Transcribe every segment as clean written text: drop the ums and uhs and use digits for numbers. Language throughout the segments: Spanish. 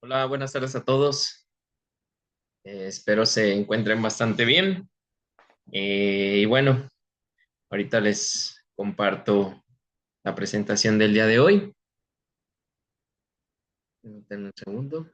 Hola, buenas tardes a todos. Espero se encuentren bastante bien. Y bueno, ahorita les comparto la presentación del día de hoy. Permítanme un segundo.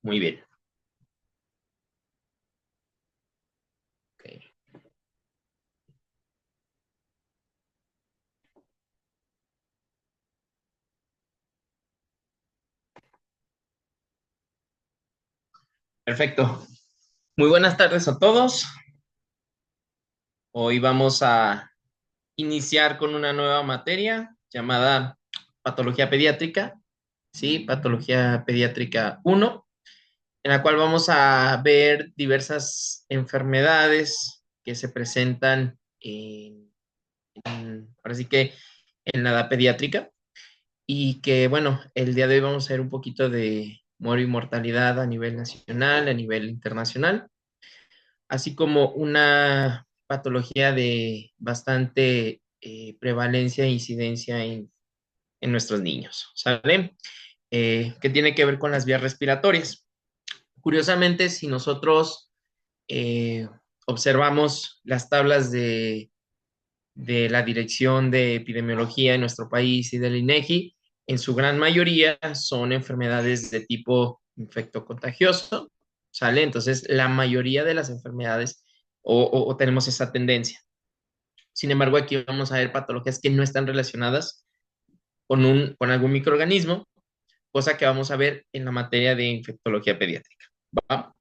Muy bien. Ok. Perfecto. Muy buenas tardes a todos. Hoy vamos a iniciar con una nueva materia llamada Patología Pediátrica. Sí, Patología Pediátrica uno, en la cual vamos a ver diversas enfermedades que se presentan ahora sí que en la edad pediátrica, y que bueno, el día de hoy vamos a ver un poquito de muerte y mortalidad a nivel nacional, a nivel internacional, así como una patología de bastante prevalencia e incidencia en nuestros niños, ¿sale? Que tiene que ver con las vías respiratorias. Curiosamente, si nosotros eh, observamos las tablas de la Dirección de Epidemiología en nuestro país y del INEGI, en su gran mayoría son enfermedades de tipo infectocontagioso, ¿sale? Entonces, la mayoría de las enfermedades o tenemos esa tendencia. Sin embargo, aquí vamos a ver patologías que no están relacionadas con algún microorganismo, cosa que vamos a ver en la materia de infectología pediátrica, ¿va?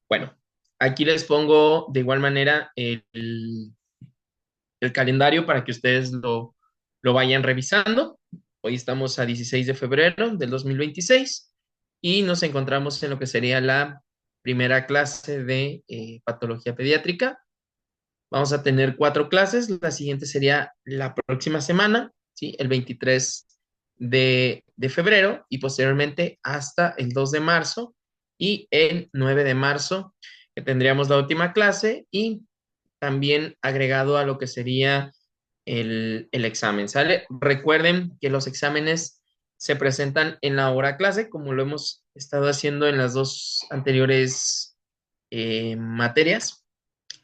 Bueno, aquí les pongo de igual manera el calendario para que ustedes lo vayan revisando. Hoy estamos a 16 de febrero del 2026 y nos encontramos en lo que sería la primera clase de patología pediátrica. Vamos a tener 4 clases. La siguiente sería la próxima semana, ¿sí? El 23 de febrero, y posteriormente hasta el 2 de marzo y el 9 de marzo, que tendríamos la última clase, y también agregado a lo que sería el examen, ¿sale? Recuerden que los exámenes se presentan en la hora clase, como lo hemos estado haciendo en las dos anteriores materias.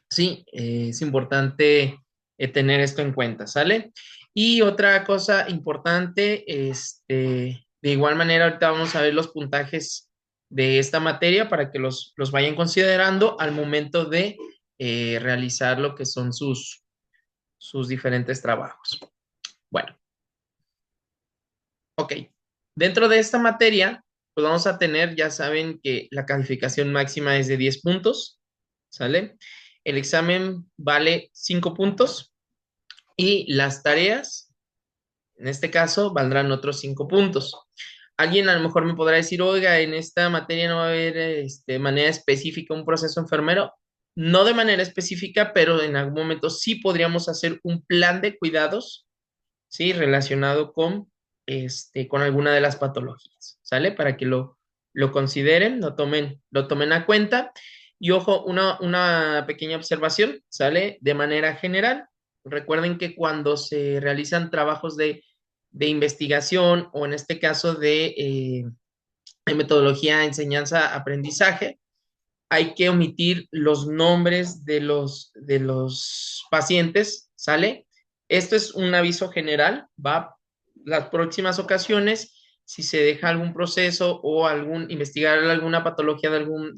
Sí, es importante tener esto en cuenta, ¿sale? Y otra cosa importante, de igual manera, ahorita vamos a ver los puntajes de esta materia para que los vayan considerando al momento de realizar lo que son sus diferentes trabajos. Bueno, ok. Dentro de esta materia, pues vamos a tener, ya saben que la calificación máxima es de 10 puntos, ¿sale? El examen vale 5 puntos y las tareas, en este caso, valdrán otros 5 puntos. Alguien a lo mejor me podrá decir, oiga, en esta materia no va a haber de manera específica un proceso enfermero. No de manera específica, pero en algún momento sí podríamos hacer un plan de cuidados, ¿sí? Relacionado con alguna de las patologías, ¿sale? Para que lo consideren, lo tomen a cuenta. Y ojo, una pequeña observación, ¿sale? De manera general, recuerden que cuando se realizan trabajos de investigación, o en este caso de metodología, enseñanza, aprendizaje, hay que omitir los nombres de los pacientes, ¿sale? Esto es un aviso general, va. Las próximas ocasiones, si se deja algún proceso o investigar alguna patología de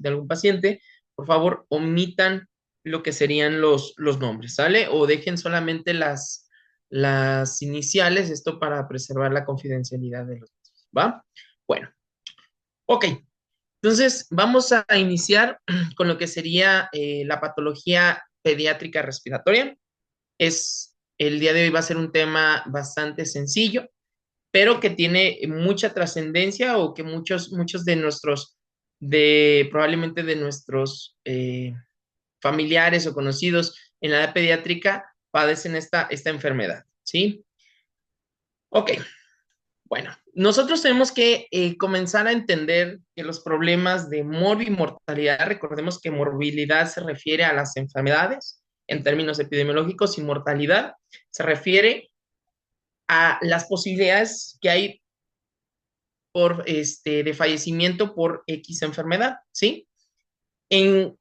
algún paciente, por favor, omitan lo que serían los nombres, ¿sale? O dejen solamente las iniciales, esto para preservar la confidencialidad de los mismos, ¿va? Bueno, ok. Entonces, vamos a iniciar con lo que sería la patología pediátrica respiratoria. El día de hoy va a ser un tema bastante sencillo, pero que tiene mucha trascendencia, o que muchos de nuestros de probablemente de nuestros familiares o conocidos en la edad pediátrica padecen esta enfermedad, ¿sí? Ok, bueno, nosotros tenemos que comenzar a entender que los problemas de mortalidad, recordemos que morbilidad se refiere a las enfermedades en términos epidemiológicos y mortalidad se refiere a las posibilidades que hay de fallecimiento por X enfermedad, ¿sí? En,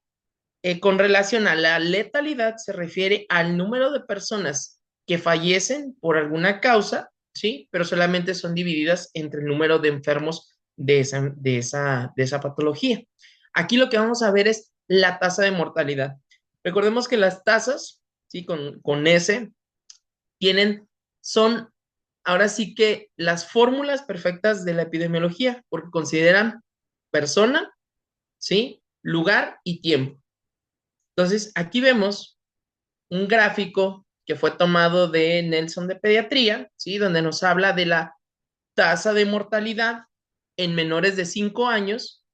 con relación a la letalidad se refiere al número de personas que fallecen por alguna causa, ¿sí? Pero solamente son divididas entre el número de enfermos de esa patología. Aquí lo que vamos a ver es la tasa de mortalidad. Recordemos que las tasas, ¿sí? Con S, son ahora sí que las fórmulas perfectas de la epidemiología, porque consideran persona, ¿sí? Lugar y tiempo. Entonces, aquí vemos un gráfico que fue tomado de Nelson de Pediatría, ¿sí? Donde nos habla de la tasa de mortalidad en menores de 5 años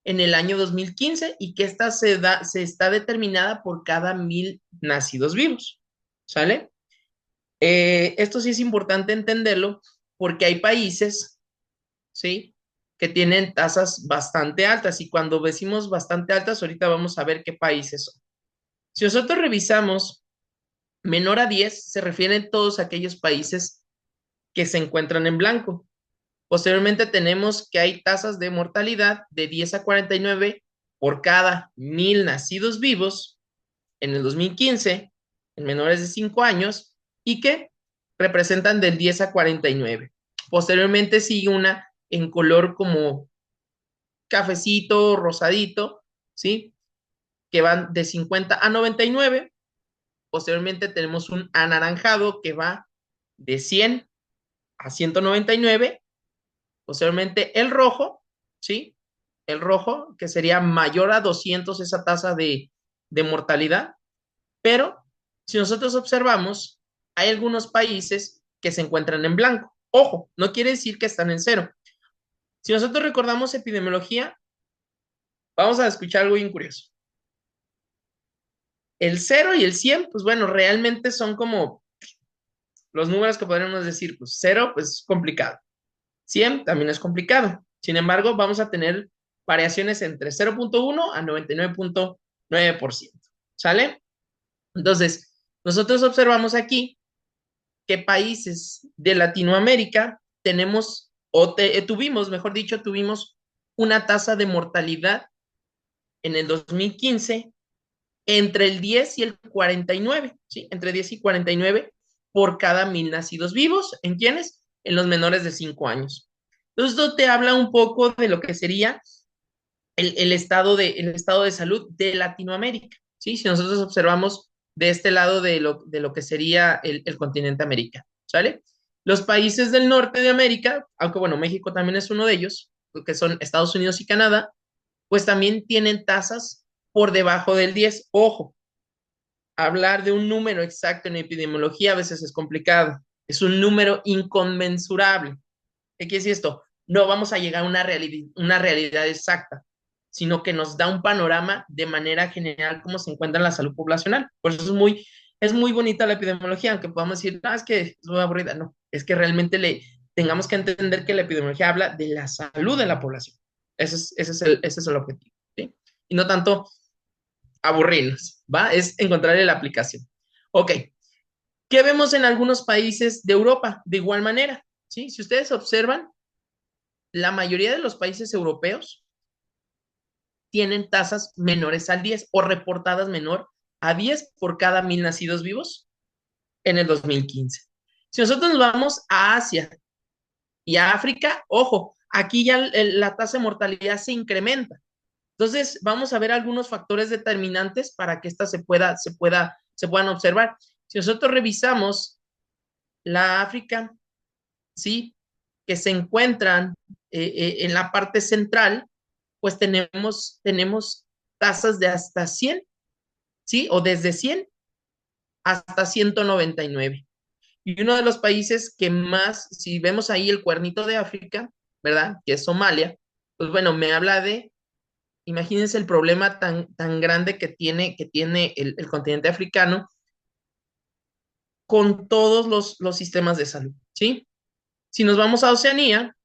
en el año 2015 y que esta se está determinada por cada 1,000 nacidos vivos, ¿sale? Esto sí es importante entenderlo porque hay países, ¿sí? Que tienen tasas bastante altas y cuando decimos bastante altas, ahorita vamos a ver qué países son. Si nosotros revisamos menor a 10, se refieren todos aquellos países que se encuentran en blanco. Posteriormente tenemos que hay tasas de mortalidad de 10 a 49 por cada 1,000 nacidos vivos en el 2015 en menores de 5 años y que representan del 10 a 49. Posteriormente sigue una en color como cafecito, rosadito, ¿sí? Que van de 50 a 99. Posteriormente tenemos un anaranjado que va de 100 a 199. Posteriormente el rojo, ¿sí? El rojo, que sería mayor a 200 esa tasa de mortalidad. Pero si nosotros observamos, hay algunos países que se encuentran en blanco. Ojo, no quiere decir que están en cero. Si nosotros recordamos epidemiología, vamos a escuchar algo bien curioso. El 0 y el 100, pues bueno, realmente son como los números que podríamos decir, pues 0, pues es complicado. 100 también es complicado. Sin embargo, vamos a tener variaciones entre 0,1 a 99,9%. ¿Sale? Entonces, nosotros observamos aquí que países de Latinoamérica tenemos, tuvimos, mejor dicho, tuvimos una tasa de mortalidad en el 2015 entre el 10 y el 49, ¿sí? Entre 10 y 49 por cada 1,000 nacidos vivos. ¿En quiénes? En los menores de 5 años. Entonces, esto te habla un poco de lo que sería el estado de salud de Latinoamérica, ¿sí? Si nosotros observamos de este lado de lo que sería el continente América, ¿sale? Los países del norte de América, aunque bueno, México también es uno de ellos, que son Estados Unidos y Canadá, pues también tienen tasas por debajo del 10. Ojo, hablar de un número exacto en epidemiología a veces es complicado. Es un número inconmensurable. ¿Qué quiere decir esto? No vamos a llegar a una realidad exacta, sino que nos da un panorama de manera general cómo se encuentra la salud poblacional. Por eso es muy bonita la epidemiología, aunque podamos decir, es que es muy aburrida. No, es que realmente tengamos que entender que la epidemiología habla de la salud de la población. Ese es el objetivo, ¿sí? Y no tanto aburrirnos, ¿va? Es encontrarle la aplicación. Ok, ¿qué vemos en algunos países de Europa? De igual manera, ¿sí? Si ustedes observan, la mayoría de los países europeos tienen tasas menores al 10 o reportadas menor a 10 por cada 1,000 nacidos vivos en el 2015. Si nosotros nos vamos a Asia y a África, ojo, aquí ya la tasa de mortalidad se incrementa. Entonces, vamos a ver algunos factores determinantes para que estas se puedan observar. Si nosotros revisamos la África, ¿sí? Que se encuentran en la parte central, pues tenemos tasas de hasta 100, ¿sí? O desde 100 hasta 199. Y uno de los países que más, si vemos ahí el cuernito de África, ¿verdad? Que es Somalia, pues bueno, me habla de imagínense el problema tan grande que tiene el continente africano con todos los sistemas de salud, ¿sí? Si nos vamos a Oceanía,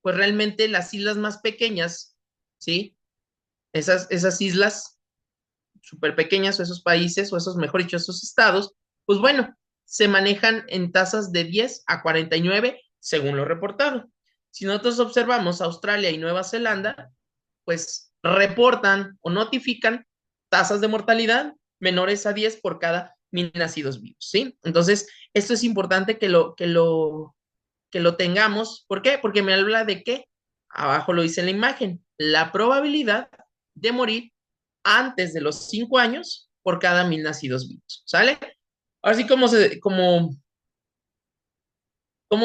pues realmente las islas más pequeñas, ¿sí? Esas islas súper pequeñas o esos países o esos, mejor dicho, esos estados, pues bueno, se manejan en tasas de 10 a 49 según lo reportado. Si nosotros observamos Australia y Nueva Zelanda, pues reportan o notifican tasas de mortalidad menores a 10 por cada 1,000 nacidos vivos, ¿sí? Entonces, esto es importante que lo tengamos. ¿Por qué? Porque me habla de que, abajo lo dice en la imagen, la probabilidad de morir antes de los 5 años por cada 1,000 nacidos vivos, ¿sale? Ahora sí, ¿cómo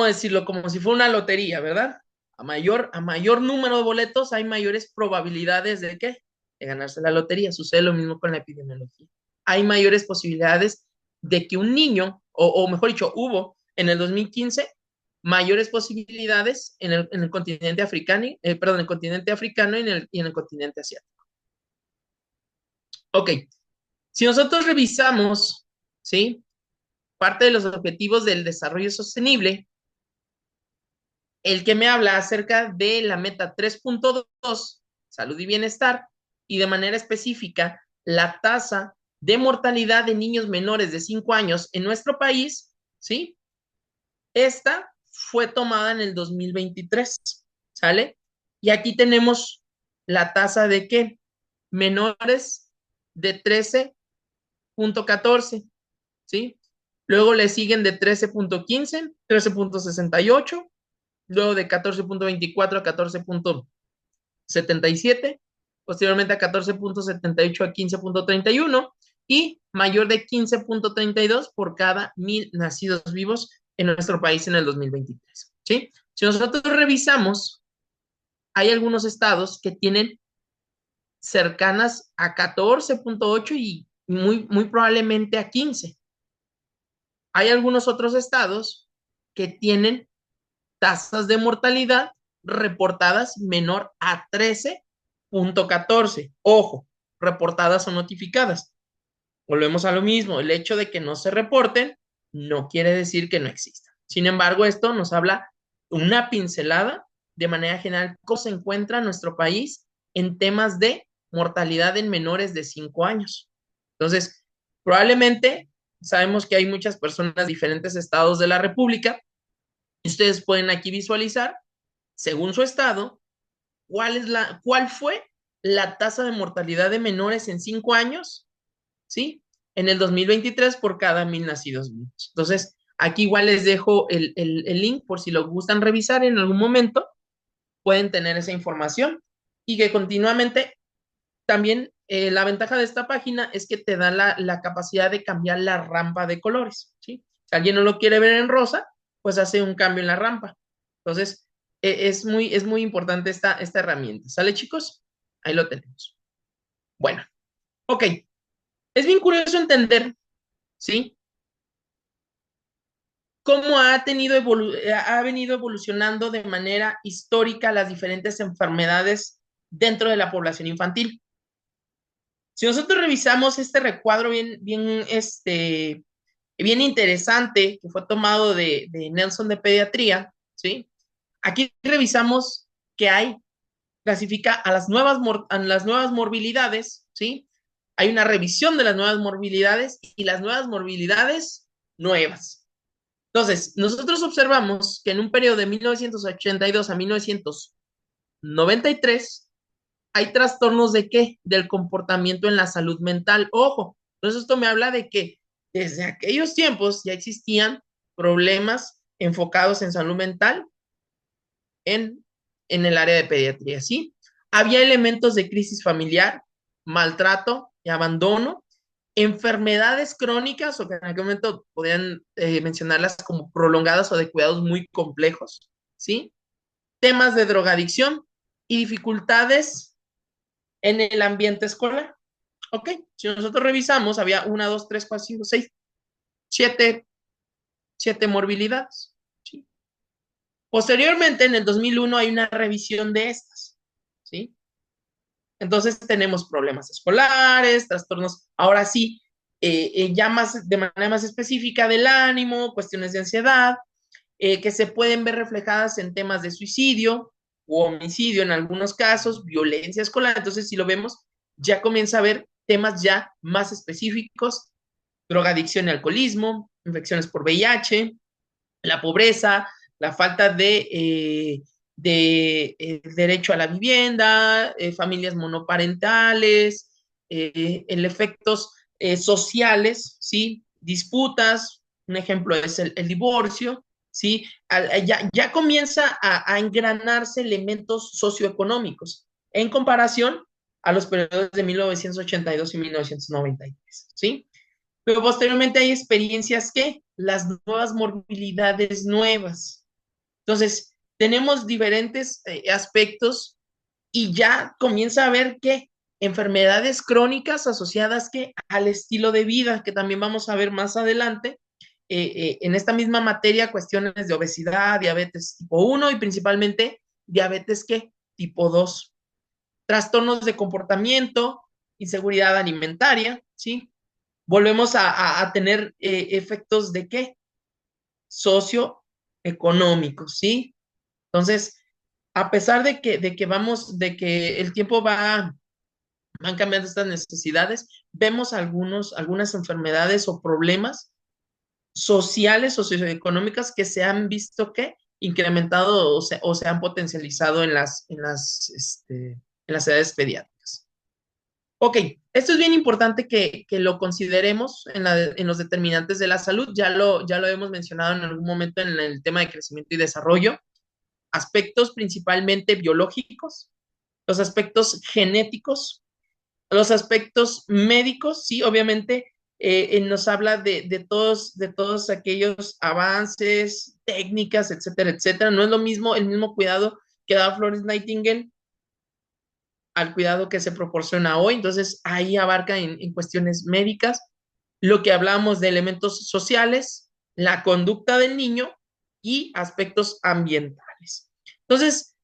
decirlo? Como si fuera una lotería, ¿verdad? A mayor número de boletos hay mayores probabilidades de ¿qué? De ganarse la lotería. Sucede lo mismo con la epidemiología. Hay mayores posibilidades de que un niño, o mejor dicho, hubo en el 2015 mayores posibilidades en el continente africano, perdón, en el continente africano y en el continente asiático. Ok, si nosotros revisamos, ¿sí? Parte de los objetivos del desarrollo sostenible, el que me habla acerca de la meta 3.2, salud y bienestar, y de manera específica, la tasa de mortalidad de niños menores de 5 años en nuestro país, ¿sí? Esta fue tomada en el 2023, ¿sale? Y aquí tenemos la tasa de ¿qué? Menores de 13.14, ¿sí? Luego le siguen de 13.15, 13.68, luego de 14.24 a 14.77, posteriormente a 14.78 a 15.31 y mayor de 15.32 por cada 1,000 nacidos vivos en nuestro país en el 2023, ¿sí? Si nosotros revisamos, hay algunos estados que tienen cercanas a 14.8 y muy probablemente a 15. Hay algunos otros estados que tienen tasas de mortalidad reportadas menor a 13.14. Ojo, reportadas o notificadas. Volvemos a lo mismo, el hecho de que no se reporten no quiere decir que no existan. Sin embargo, esto nos habla una pincelada de manera general cómo se encuentra nuestro país en temas de mortalidad en menores de 5 años. Entonces, probablemente sabemos que hay muchas personas de diferentes estados de la República. Ustedes pueden aquí visualizar, según su estado, cuál fue la tasa de mortalidad de menores en 5 años, ¿sí? En el 2023 por cada 1,000 nacidos vivos. Entonces, aquí igual les dejo el link por si lo gustan revisar en algún momento, pueden tener esa información y que continuamente también la ventaja de esta página es que te da la capacidad de cambiar la rampa de colores, ¿sí? Si alguien no lo quiere ver en rosa, pues hace un cambio en la rampa. Entonces, es muy importante esta herramienta. ¿Sale, chicos? Ahí lo tenemos. Bueno, ok. Es bien curioso entender, ¿sí? Cómo ha venido evolucionando de manera histórica las diferentes enfermedades dentro de la población infantil. Si nosotros revisamos este recuadro bien interesante que fue tomado de Nelson de Pediatría, ¿sí? Aquí revisamos que clasifica a las nuevas morbilidades, ¿sí? Hay una revisión de las nuevas morbilidades y las nuevas morbilidades nuevas. Entonces, nosotros observamos que en un periodo de 1982 a 1993 hay trastornos de qué? Del comportamiento en la salud mental. Ojo, entonces esto me habla de que desde aquellos tiempos ya existían problemas enfocados en salud mental en el área de pediatría, ¿sí? Había elementos de crisis familiar, maltrato y abandono, enfermedades crónicas, o que en aquel momento podían mencionarlas como prolongadas o de cuidados muy complejos, ¿sí? Temas de drogadicción y dificultades en el ambiente escolar. Ok, si nosotros revisamos, había 1, 2, 3, 4, 5, 6, 7 morbilidades, ¿sí? Posteriormente, en el 2001 hay una revisión de estas, ¿sí? Entonces tenemos problemas escolares, trastornos, ahora sí, ya más de manera más específica del ánimo, cuestiones de ansiedad, que se pueden ver reflejadas en temas de suicidio o homicidio en algunos casos, violencia escolar. Entonces, si lo vemos, ya comienza a haber temas ya más específicos, drogadicción y alcoholismo, infecciones por VIH, la pobreza, la falta de derecho a la vivienda, familias monoparentales, el efectos sociales, ¿sí? Disputas, un ejemplo es el divorcio, ¿sí? Ya comienza a engranarse elementos socioeconómicos en comparación a los periodos de 1982 y 1993, ¿sí? Pero posteriormente hay experiencias que las nuevas morbilidades nuevas. Entonces, tenemos diferentes aspectos y ya comienza a ver que enfermedades crónicas asociadas que al estilo de vida, que también vamos a ver más adelante, en esta misma materia, cuestiones de obesidad, diabetes tipo 1 y principalmente diabetes ¿qué? Tipo 2, trastornos de comportamiento, inseguridad alimentaria, ¿sí? Volvemos a tener efectos de qué? Socioeconómicos, ¿sí? Entonces, a pesar de que el tiempo van cambiando estas necesidades, vemos algunas enfermedades o problemas sociales o socioeconómicas que se han visto que incrementado o se han potencializado en las edades pediátricas. Ok, esto es bien importante que lo consideremos en los determinantes de la salud. Ya lo hemos mencionado en algún momento en el tema de crecimiento y desarrollo. Aspectos principalmente biológicos, los aspectos genéticos, los aspectos médicos, sí, obviamente nos habla de todos aquellos avances, técnicas, etcétera, etcétera. No es lo mismo el mismo cuidado que da Florence Nightingale al cuidado que se proporciona hoy. Entonces, ahí abarca en cuestiones médicas lo que hablamos de elementos sociales, la conducta del niño y aspectos ambientales. Entonces,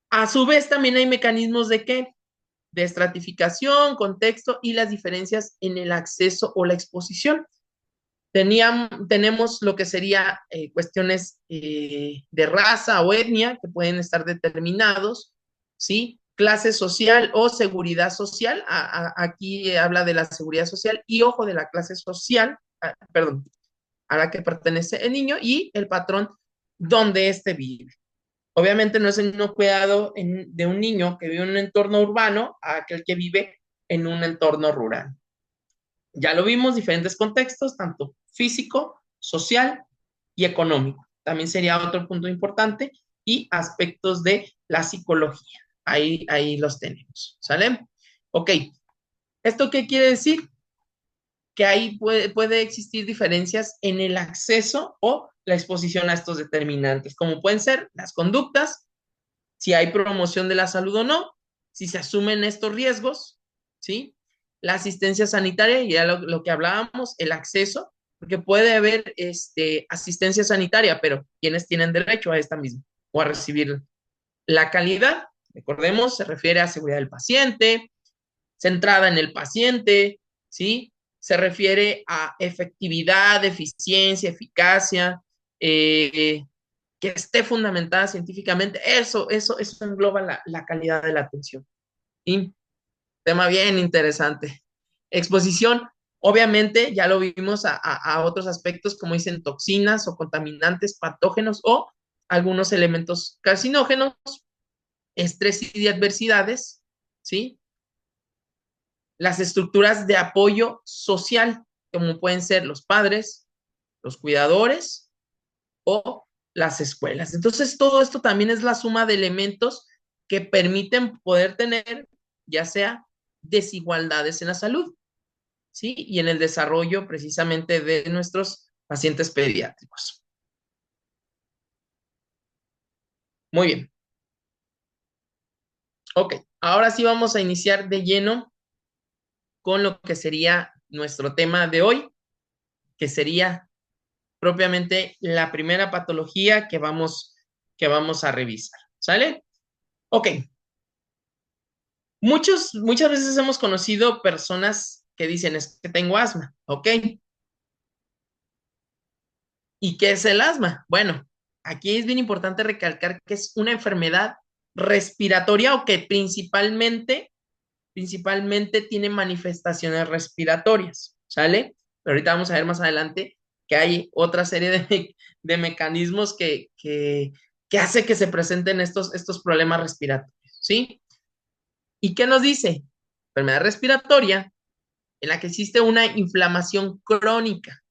a su vez, también hay mecanismos de qué? De estratificación, contexto y las diferencias en el acceso o la exposición. Tenemos lo que sería cuestiones de raza o etnia que pueden estar determinados, ¿sí? Clase social o seguridad social. Aquí habla de la seguridad social y ojo de la clase social, perdón, a la que pertenece el niño y el patrón donde éste vive. Obviamente no es el mismo cuidado de un niño que vive en un entorno urbano a aquel que vive en un entorno rural. Ya lo vimos, diferentes contextos, tanto físico, social y económico. También sería otro punto importante y aspectos de la psicología. Ahí los tenemos, ¿sale? Ok, ¿esto qué quiere decir? Que ahí puede existir diferencias en el acceso o la exposición a estos determinantes, como pueden ser las conductas, si hay promoción de la salud o no, si se asumen estos riesgos, ¿sí? La asistencia sanitaria, ya lo que hablábamos, el acceso, porque puede haber asistencia sanitaria, pero ¿quiénes tienen derecho a esta misma o a recibir la calidad? Recordemos, se refiere a seguridad del paciente, centrada en el paciente, ¿sí? Se refiere a efectividad, eficiencia, eficacia, que esté fundamentada científicamente. Eso engloba la calidad de la atención. Y tema bien interesante. Exposición, obviamente, ya lo vimos a otros aspectos, como dicen toxinas o contaminantes patógenos o algunos elementos carcinógenos, estrés y adversidades, ¿sí? Las estructuras de apoyo social, como pueden ser los padres, los cuidadores o las escuelas. Entonces, todo esto también es la suma de elementos que permiten poder tener, ya sea desigualdades en la salud, ¿sí? Y en el desarrollo precisamente de nuestros pacientes pediátricos. Muy bien. Ok, ahora sí vamos a iniciar de lleno con lo que sería nuestro tema de hoy, que sería propiamente la primera patología que vamos a revisar. ¿Sale? Ok. Muchas veces hemos conocido personas que dicen, es que tengo asma, ¿ok? ¿Y qué es el asma? Bueno, aquí es bien importante recalcar que es una enfermedad respiratoria o que principalmente tiene manifestaciones respiratorias, ¿sale? Pero ahorita vamos a ver más adelante que hay otra serie de mecanismos que hace que se presenten estos problemas respiratorios, ¿sí? ¿Y qué nos dice? Enfermedad respiratoria en la que existe una inflamación crónica.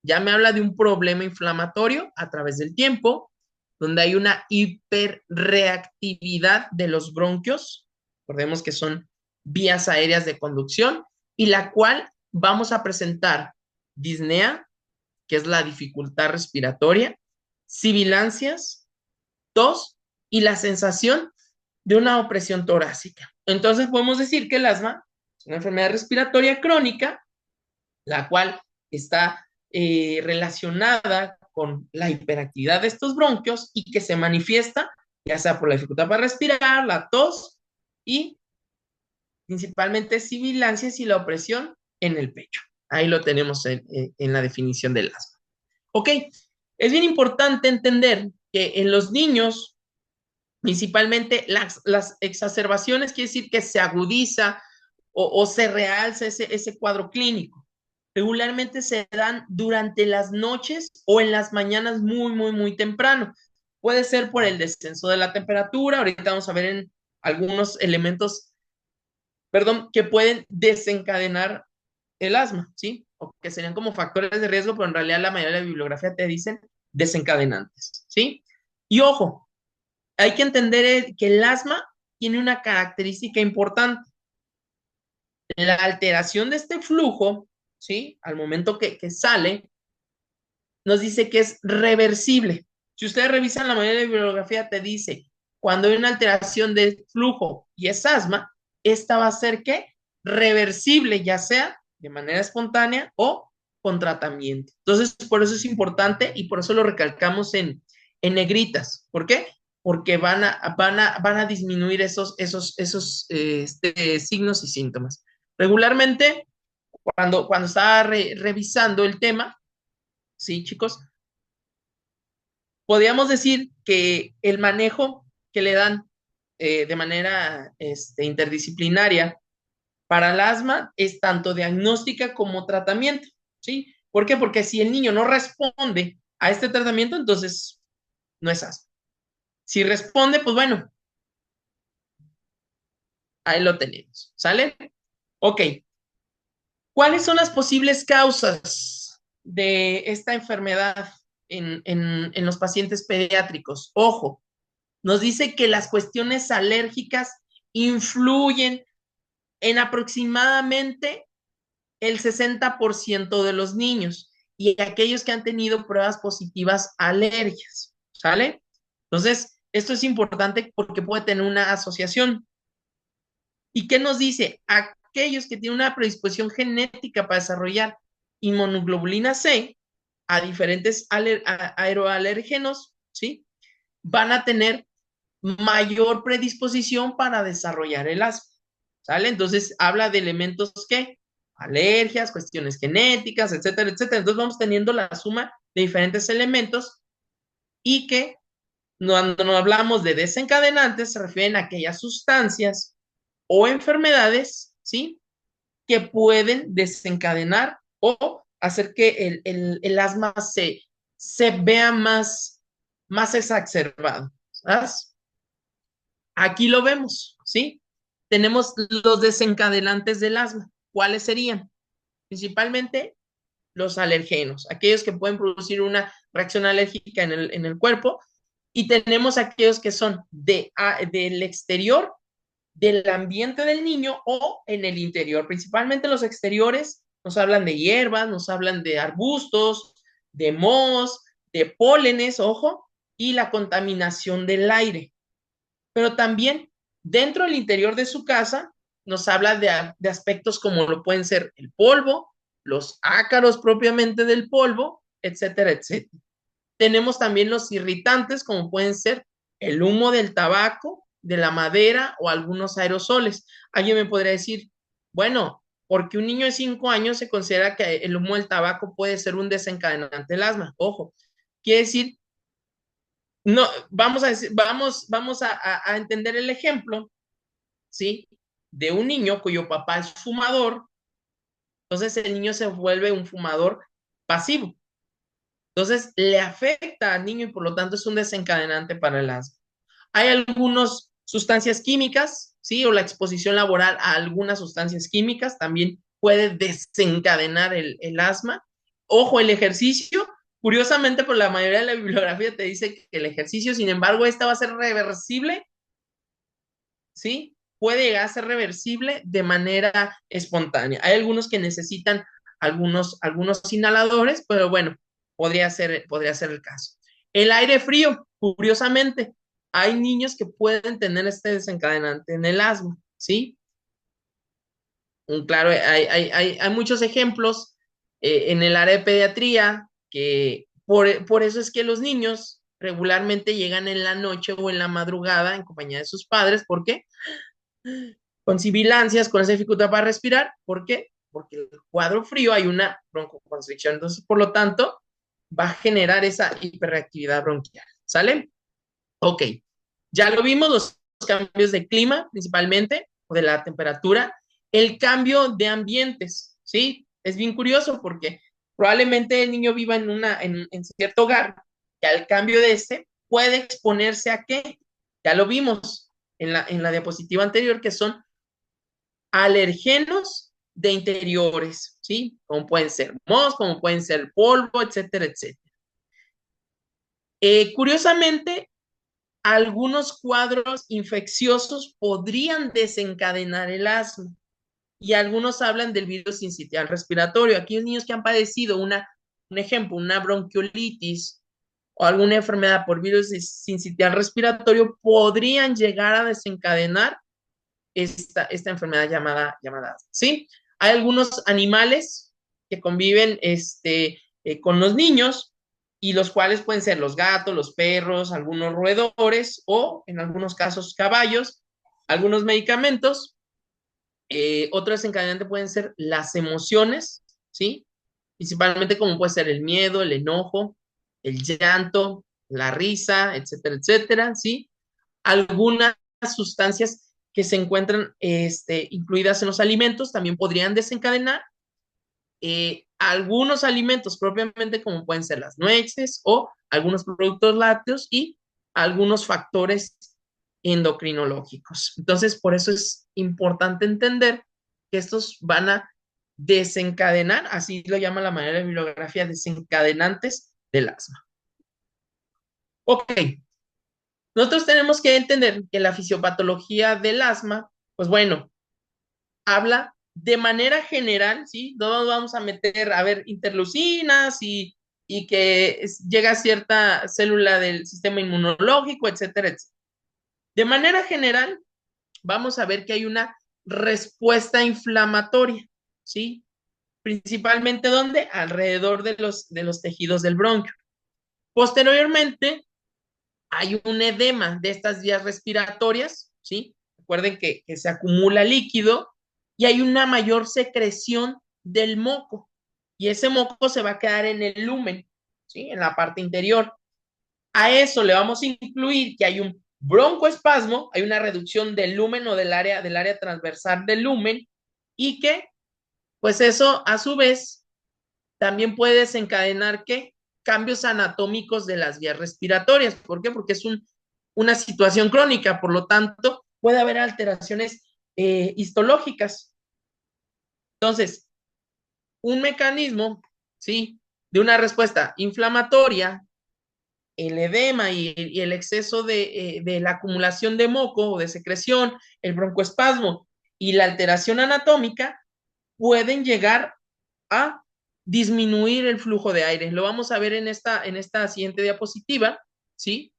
Ya me habla de un problema inflamatorio a través del tiempo, donde hay una hiperreactividad de los bronquios, recordemos que son vías aéreas de conducción, y la cual vamos a presentar disnea, que es la dificultad respiratoria, sibilancias, tos y la sensación de una opresión torácica. Entonces podemos decir que el asma es una enfermedad respiratoria crónica, la cual está relacionada con la hiperactividad de estos bronquios y que se manifiesta ya sea por la dificultad para respirar, la tos y principalmente sibilancias y la opresión en el pecho. Ahí lo tenemos en la definición del asma. Ok, es bien importante entender que en los niños, principalmente las exacerbaciones, quiere decir que se agudiza o se realza ese cuadro clínico. Regularmente se dan durante las noches o en las mañanas muy, muy, muy temprano. Puede ser por el descenso de la temperatura. Ahorita vamos a ver en algunos elementos, perdón, que pueden desencadenar el asma, ¿sí? O que serían como factores de riesgo, pero en realidad la mayoría de la bibliografía te dicen desencadenantes, ¿sí? Y ojo, hay que entender que el asma tiene una característica importante. La alteración de este flujo, ¿sí? Al momento que sale, nos dice que es reversible. Si ustedes revisan la mayoría de la bibliografía, te dice, cuando hay una alteración de flujo y es asma, esta va a ser ¿qué? Reversible, ya sea de manera espontánea o con tratamiento. Entonces, por eso es importante y por eso lo recalcamos en negritas. ¿Por qué? Porque van a disminuir esos signos y síntomas. Regularmente, cuando estaba revisando el tema, sí, chicos, podríamos decir que el manejo que le dan de manera interdisciplinaria para el asma es tanto diagnóstica como tratamiento, ¿sí? ¿Por qué? Porque si el niño no responde a este tratamiento, entonces no es asma. Si responde, pues bueno, ahí lo tenemos, ¿sale? Ok, ¿cuáles son las posibles causas de esta enfermedad en los pacientes pediátricos? Ojo, nos dice que las cuestiones alérgicas influyen en aproximadamente el 60% de los niños y aquellos que han tenido pruebas positivas a alergias, ¿sale? Entonces, esto es importante porque puede tener una asociación. ¿Y qué nos dice? Aquellos que tienen una predisposición genética para desarrollar inmunoglobulina C a diferentes aeroalérgenos, ¿sí? Van a tener mayor predisposición para desarrollar el asma, ¿sale? Entonces habla de elementos que, alergias, cuestiones genéticas, etcétera, etcétera. Entonces vamos teniendo la suma de diferentes elementos y que cuando no hablamos de desencadenantes se refieren a aquellas sustancias o enfermedades, ¿sí? Que pueden desencadenar o hacer que el asma se vea más exacerbado, ¿sabes? Aquí lo vemos, ¿sí? Tenemos los desencadenantes del asma. ¿Cuáles serían? Principalmente los alergenos, aquellos que pueden producir una reacción alérgica en el cuerpo, y tenemos aquellos que son del exterior, del ambiente del niño o en el interior. Principalmente los exteriores nos hablan de hierbas, nos hablan de arbustos, de mohos, de pólenes, ojo, y la contaminación del aire. Pero también dentro del interior de su casa nos habla de aspectos como lo pueden ser el polvo, los ácaros propiamente del polvo, etcétera, etcétera. Tenemos también los irritantes como pueden ser el humo del tabaco, de la madera o algunos aerosoles. Alguien me podría decir, bueno, porque un niño de 5 años se considera que el humo del tabaco puede ser un desencadenante del asma. Ojo, quiere decir, no, vamos a decir, vamos a entender el ejemplo, ¿sí? De un niño cuyo papá es fumador, entonces el niño se vuelve un fumador pasivo. Entonces le afecta al niño y por lo tanto es un desencadenante para el asma. Hay algunas sustancias químicas, ¿sí? O la exposición laboral a algunas sustancias químicas también puede desencadenar el asma. Ojo, el ejercicio, curiosamente, por la mayoría de la bibliografía te dice que el ejercicio, sin embargo, esta va a ser reversible, ¿sí? Puede llegar a ser reversible de manera espontánea. Hay algunos que necesitan algunos inhaladores, pero bueno, podría ser el caso. El aire frío, curiosamente, hay niños que pueden tener este desencadenante en el asma, ¿sí? Claro, hay muchos ejemplos en el área de pediatría que por eso es que los niños regularmente llegan en la noche o en la madrugada en compañía de sus padres. ¿Por qué? Con sibilancias, con esa dificultad para respirar. ¿Por qué? Porque en el cuadro frío hay una broncoconstricción. Entonces, por lo tanto, va a generar esa hiperreactividad bronquial. ¿Sale? Ok. Ya lo vimos, los cambios de clima principalmente, o de la temperatura, el cambio de ambientes, ¿sí? Es bien curioso porque probablemente el niño viva en cierto hogar y al cambio de este puede exponerse a qué. Ya lo vimos en la diapositiva anterior, que son alergenos de interiores, ¿sí? Como pueden ser moscos, como pueden ser polvo, etcétera, etcétera. Curiosamente, algunos cuadros infecciosos podrían desencadenar el asma y algunos hablan del virus sincitial respiratorio. Aquellos niños que han padecido un ejemplo, una bronquiolitis o alguna enfermedad por virus sincitial respiratorio podrían llegar a desencadenar esta enfermedad llamada asma, ¿sí? Hay algunos animales que conviven con los niños y los cuales pueden ser los gatos, los perros, algunos roedores o en algunos casos caballos, algunos medicamentos. Otro desencadenante pueden ser las emociones, ¿sí? Principalmente como puede ser el miedo, el enojo, el llanto, la risa, etcétera, etcétera, ¿sí? Algunas sustancias que se encuentran incluidas en los alimentos también podrían desencadenar algunos alimentos propiamente como pueden ser las nueces o algunos productos lácteos y algunos factores endocrinológicos. Entonces, por eso es importante entender que estos van a desencadenar, así lo llama la manera de bibliografía, desencadenantes del asma. Ok, nosotros tenemos que entender que la fisiopatología del asma, pues bueno, habla de manera general, ¿sí? No nos vamos a meter a ver interleucinas y que llega a cierta célula del sistema inmunológico, etcétera, etcétera. De manera general, vamos a ver que hay una respuesta inflamatoria, ¿sí? Principalmente ¿dónde? Alrededor de los tejidos del bronquio. Posteriormente, hay un edema de estas vías respiratorias, ¿sí? Recuerden que se acumula líquido y hay una mayor secreción del moco. Y ese moco se va a quedar en el lumen, ¿sí? En la parte interior. A eso le vamos a incluir que hay un broncoespasmo, hay una reducción del lumen o del área transversal del lumen y que, pues eso a su vez también puede desencadenar ¿qué? Cambios anatómicos de las vías respiratorias. ¿Por qué? Porque es una situación crónica, por lo tanto, puede haber alteraciones histológicas. Entonces, un mecanismo, ¿sí? De una respuesta inflamatoria, el edema y el exceso de la acumulación de moco o de secreción, el broncoespasmo y la alteración anatómica pueden llegar a disminuir el flujo de aire. Lo vamos a ver en esta siguiente diapositiva, ¿sí?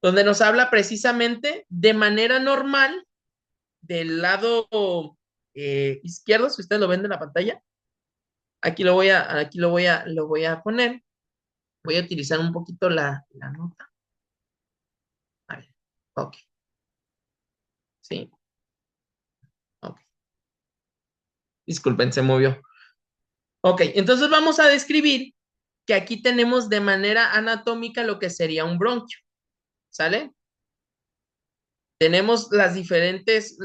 Donde nos habla precisamente de manera normal del lado izquierdo, si ustedes lo ven en la pantalla. Lo voy a poner. Voy a utilizar un poquito la nota. A ver, ok. Sí. Ok. Disculpen, se movió. Ok, entonces vamos a describir que aquí tenemos de manera anatómica lo que sería un bronquio, ¿sale? Tenemos las diferentes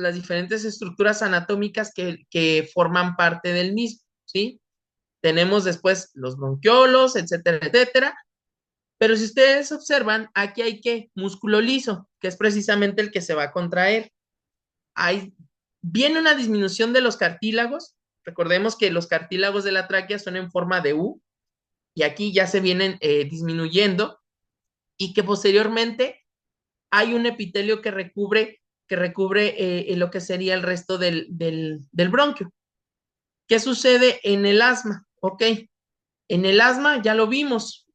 estructuras anatómicas que forman parte del mismo, ¿sí? Tenemos después los bronquiolos, etcétera, etcétera. Pero si ustedes observan, aquí hay que músculo liso, que es precisamente el que se va a contraer. Hay, viene una disminución de los cartílagos. Recordemos que los cartílagos de la tráquea son en forma de U y aquí ya se vienen disminuyendo y que posteriormente hay un epitelio que recubre lo que sería el resto del bronquio. ¿Qué sucede en el asma? Ok, en el asma ya lo vimos,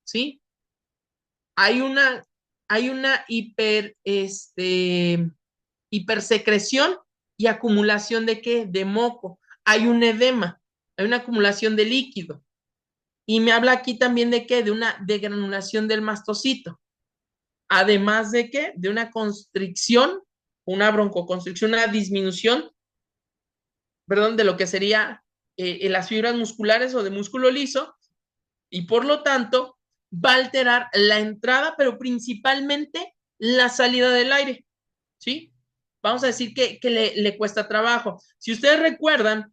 ¿sí? Hay una, hay una hipersecreción y acumulación de ¿qué? De moco. Hay un edema, hay una acumulación de líquido. Y me habla aquí también de qué? De una degranulación del mastocito. Además de qué? De una constricción, una broncoconstricción, una disminución, perdón, de lo que sería las fibras musculares o de músculo liso, y por lo tanto va a alterar la entrada, pero principalmente la salida del aire, ¿sí? Vamos a decir que le cuesta trabajo. Si ustedes recuerdan,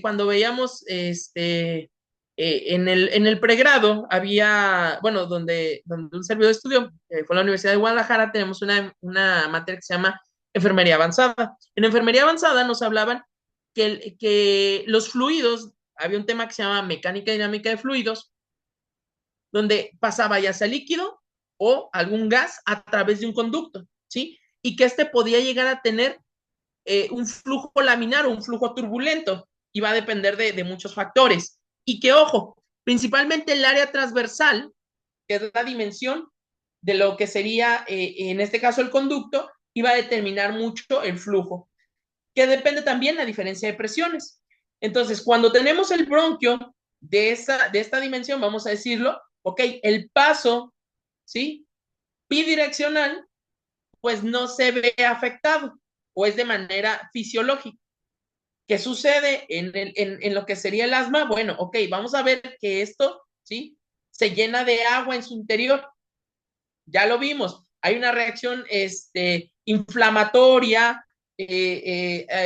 cuando veíamos en el pregrado, había, bueno, donde un servidor estudió, fue la Universidad de Guadalajara, tenemos una materia que se llama enfermería avanzada. En enfermería avanzada nos hablaban que los fluidos, había un tema que se llama mecánica dinámica de fluidos, donde pasaba ya sea líquido o algún gas a través de un conducto, ¿sí? Y que este podía llegar a tener un flujo laminar o un flujo turbulento, y va a depender de muchos factores. Y que, ojo, principalmente el área transversal, que es la dimensión de lo que sería, en este caso, el conducto, iba a determinar mucho el flujo, que depende también de la diferencia de presiones. Entonces, cuando tenemos el bronquio de esta dimensión, vamos a decirlo, ok, el paso, ¿sí? Bidireccional, pues no se ve afectado o es de manera fisiológica. ¿Qué sucede en lo que sería el asma? Bueno, ok, vamos a ver que esto, ¿sí? Se llena de agua en su interior. Ya lo vimos. Hay una reacción inflamatoria,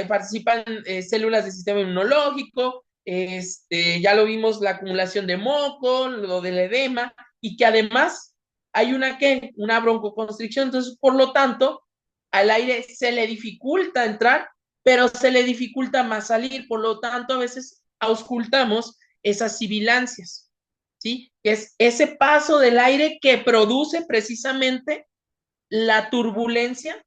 participan células del sistema inmunológico, ya lo vimos, la acumulación de moco, lo del edema, y que además hay una broncoconstricción. Entonces, por lo tanto, al aire se le dificulta entrar, pero se le dificulta más salir. Por lo tanto, a veces auscultamos esas sibilancias, ¿sí? Que es ese paso del aire que produce precisamente la turbulencia,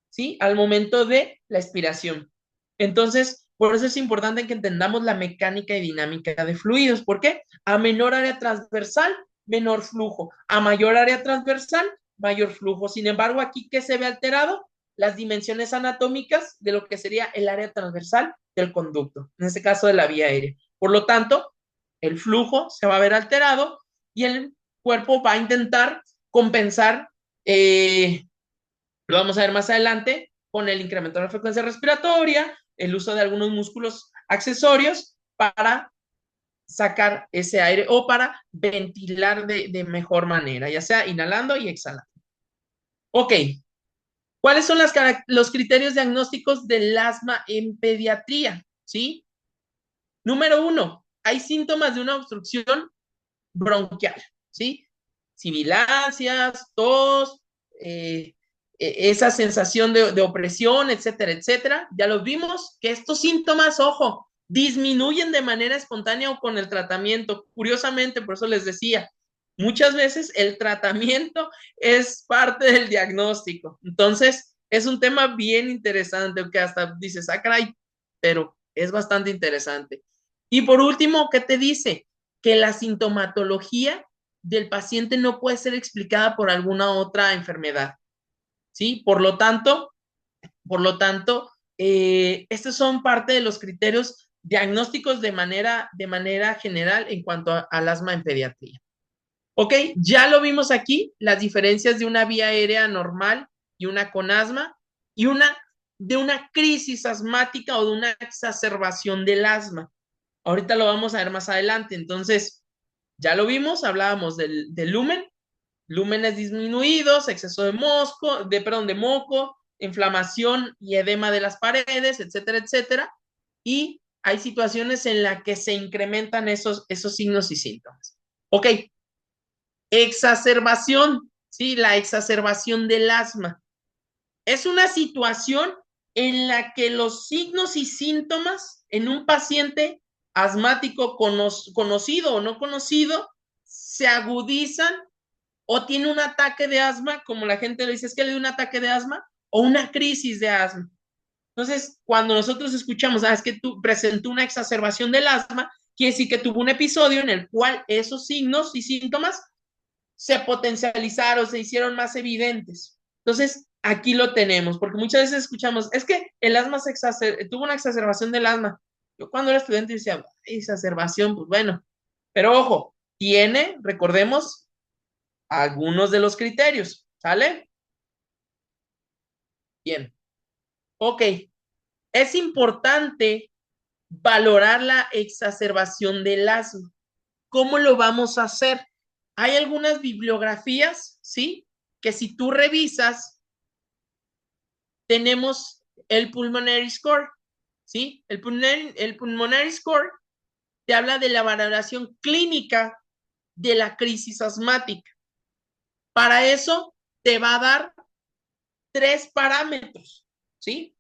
¿sí? Al momento de la expiración. Entonces, por eso es importante que entendamos la mecánica y dinámica de fluidos. ¿Por qué? A menor área transversal, menor flujo. A mayor área transversal, mayor flujo. Sin embargo, aquí, ¿qué se ve alterado? Las dimensiones anatómicas de lo que sería el área transversal del conducto, en este caso de la vía aérea. Por lo tanto, el flujo se va a ver alterado y el cuerpo va a intentar compensar, lo vamos a ver más adelante, con el incremento de la frecuencia respiratoria, el uso de algunos músculos accesorios para sacar ese aire o para ventilar de mejor manera, ya sea inhalando y exhalando. Ok, ¿cuáles son los criterios diagnósticos del asma en pediatría? ¿Sí? Número uno, hay síntomas de una obstrucción bronquial, ¿sí? Sibilancias, tos, esa sensación de opresión, etcétera, etcétera. Ya los vimos que estos síntomas, ojo, disminuyen de manera espontánea o con el tratamiento. Curiosamente, por eso les decía, muchas veces el tratamiento es parte del diagnóstico. Entonces, es un tema bien interesante, que hasta dices, ah, caray, pero es bastante interesante. Y por último, ¿qué te dice? Que la sintomatología del paciente no puede ser explicada por alguna otra enfermedad, ¿sí? Por lo tanto, estos son parte de los criterios diagnósticos de manera general en cuanto al asma en pediatría. Ok, ya lo vimos aquí, las diferencias de una vía aérea normal y una con asma, y una de una crisis asmática o de una exacerbación del asma. Ahorita lo vamos a ver más adelante. Entonces, ya lo vimos, hablábamos del lumen, lúmenes disminuidos, exceso de de moco, inflamación y edema de las paredes, etcétera, etcétera. Y hay situaciones en las que se incrementan esos signos y síntomas. Ok, exacerbación, ¿sí? La exacerbación del asma. Es una situación en la que los signos y síntomas en un paciente asmático conocido o no conocido se agudizan o tiene un ataque de asma, como la gente le dice, es que le dio un ataque de asma o una crisis de asma. Entonces, cuando nosotros escuchamos, es que tú presentó una exacerbación del asma, quiere decir que tuvo un episodio en el cual esos signos y síntomas se potencializaron, se hicieron más evidentes. Entonces, aquí lo tenemos, porque muchas veces escuchamos, es que el asma tuvo una exacerbación del asma. Yo cuando era estudiante decía, exacerbación, pues bueno, pero ojo, recordemos, algunos de los criterios, ¿sale? Bien, ok. Es importante valorar la exacerbación del asma. ¿Cómo lo vamos a hacer? Hay algunas bibliografías, ¿sí? Que si tú revisas, tenemos el Pulmonary Score, ¿sí? El Pulmonary Score te habla de la valoración clínica de la crisis asmática. Para eso te va a dar 3 parámetros, ¿sí?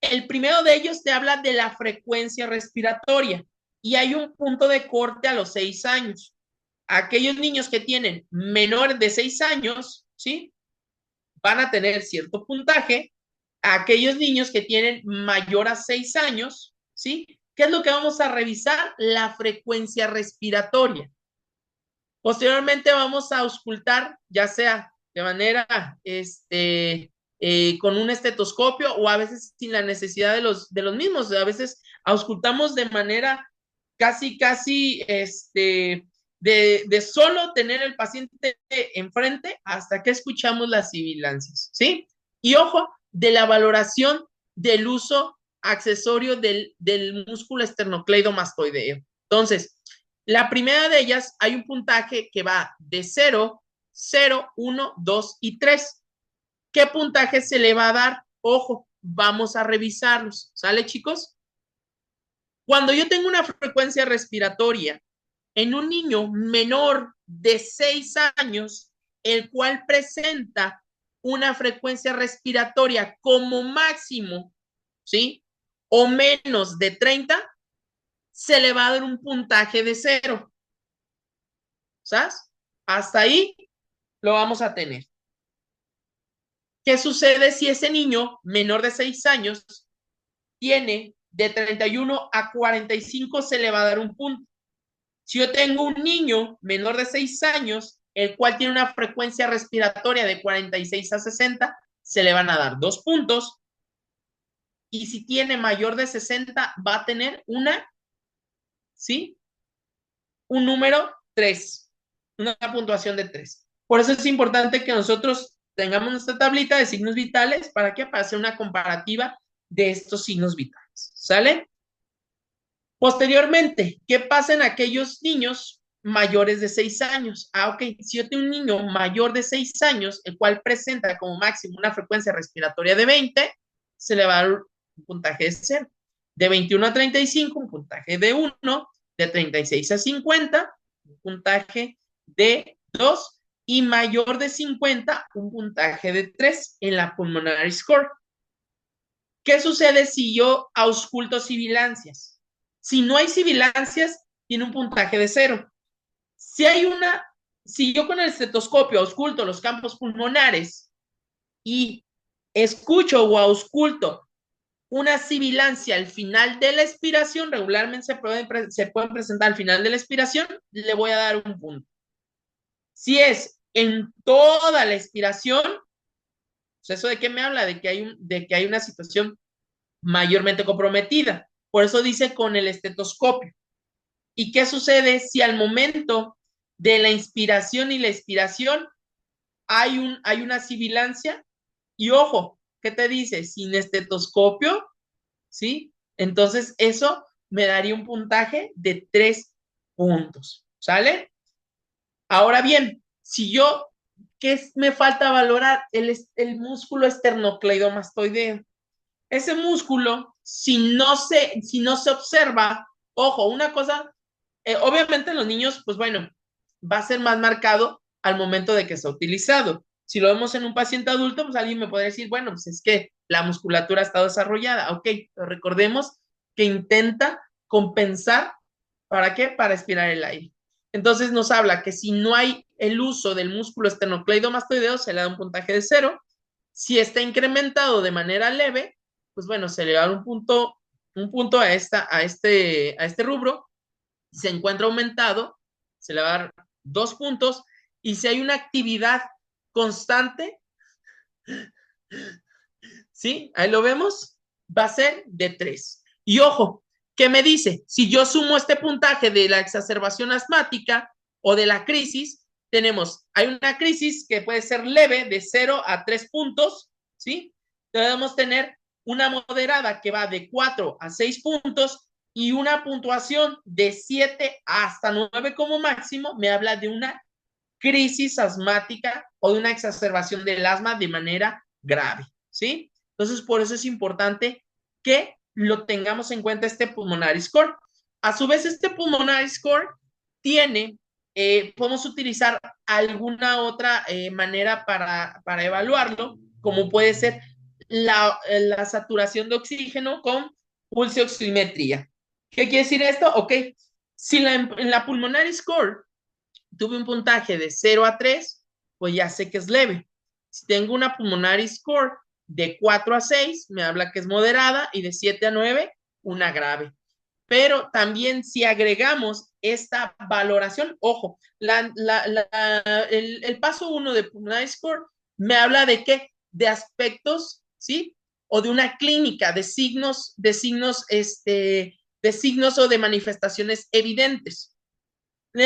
El primero de ellos te habla de la frecuencia respiratoria y hay un punto de corte a los 6 años. Aquellos niños que tienen menor de 6 años, ¿sí? Van a tener cierto puntaje. Aquellos niños que tienen mayor a 6 años, ¿sí? ¿Qué es lo que vamos a revisar? La frecuencia respiratoria. Posteriormente vamos a auscultar, ya sea de manera, con un estetoscopio o a veces sin la necesidad de los mismos. A veces auscultamos de manera casi, de solo tener el paciente enfrente hasta que escuchamos las sibilancias, ¿sí? Y ojo, de la valoración del uso accesorio del músculo esternocleidomastoideo. Entonces, la primera de ellas hay un puntaje que va de 0, 0, 1, 2 y 3. ¿Qué puntaje se le va a dar? Ojo, vamos a revisarlos. ¿Sale, chicos? Cuando yo tengo una frecuencia respiratoria en un niño menor de 6 años, el cual presenta una frecuencia respiratoria como máximo, ¿sí? O menos de 30, se le va a dar un puntaje de 0. ¿Sabes? Hasta ahí lo vamos a tener. ¿Qué sucede si ese niño menor de 6 años tiene de 31 a 45? Se le va a dar un punto. Si yo tengo un niño menor de 6 años, el cual tiene una frecuencia respiratoria de 46 a 60, se le van a dar 2 puntos. Y si tiene mayor de 60, va a tener ¿sí? Un número 3, una puntuación de 3. Por eso es importante que nosotros tengamos nuestra tablita de signos vitales. ¿Para qué? Para hacer una comparativa de estos signos vitales. ¿Sale? Posteriormente, ¿qué pasa en aquellos niños mayores de 6 años? Ok, si yo tengo un niño mayor de 6 años, el cual presenta como máximo una frecuencia respiratoria de 20, se le va a dar un puntaje de 0. De 21 a 35, un puntaje de 1. De 36 a 50, un puntaje de 2. Y mayor de 50, un puntaje de 3 en la Pulmonary Score. ¿Qué sucede si yo ausculto sibilancias? Si no hay sibilancias, tiene un puntaje de 0. Si yo con el estetoscopio ausculto los campos pulmonares y escucho o ausculto una sibilancia al final de la expiración, regularmente se pueden presentar al final de la expiración, le voy a dar un punto. Si es en toda la expiración, pues ¿eso de qué me habla? De que hay una situación mayormente comprometida. Por eso dice con el estetoscopio. ¿Y qué sucede si al momento de la inspiración y la expiración hay una sibilancia? Y ojo, ¿qué te dice? Sin estetoscopio, ¿sí? Entonces eso me daría un puntaje de 3 puntos, ¿sale? Ahora bien, si yo, me falta valorar? El músculo esternocleidomastoideo. Ese músculo, si no se observa, ojo, una cosa, obviamente en los niños, pues bueno, va a ser más marcado al momento de que sea utilizado. Si lo vemos en un paciente adulto, pues alguien me podría decir, bueno, pues es que la musculatura está desarrollada. Ok, pero recordemos que intenta compensar, ¿para qué? Para expirar el aire. Entonces nos habla que si no hay el uso del músculo esternocleidomastoideo, se le da un puntaje de 0. Si está incrementado de manera leve, pues bueno, se le da un punto a este rubro. Si se encuentra aumentado, se le va a dar 2 puntos. Y si hay una actividad constante, ¿sí? Ahí lo vemos, va a ser de 3. Y ojo, ¿qué me dice? Si yo sumo este puntaje de la exacerbación asmática o de la crisis, hay una crisis que puede ser leve de 0 a 3 puntos, ¿sí? Debemos tener una moderada que va de 4 a 6 puntos y una puntuación de 7 hasta 9 como máximo, me habla de una crisis asmática o de una exacerbación del asma de manera grave, ¿sí? Entonces, por eso es importante que lo tengamos en cuenta este pulmonary score. A su vez, este pulmonary score podemos utilizar alguna otra manera para evaluarlo, como puede ser la saturación de oxígeno con pulsioximetría. ¿Qué quiere decir esto? Ok, si en la pulmonary score tuve un puntaje de 0 a 3, pues ya sé que es leve. Si tengo una pulmonary score de 4 a 6, me habla que es moderada, y de 7 a 9, una grave. Pero también si agregamos esta valoración, ojo, el paso 1 de pulmonary score me habla de qué? De aspectos, ¿sí? O de una clínica, de signos o de manifestaciones evidentes.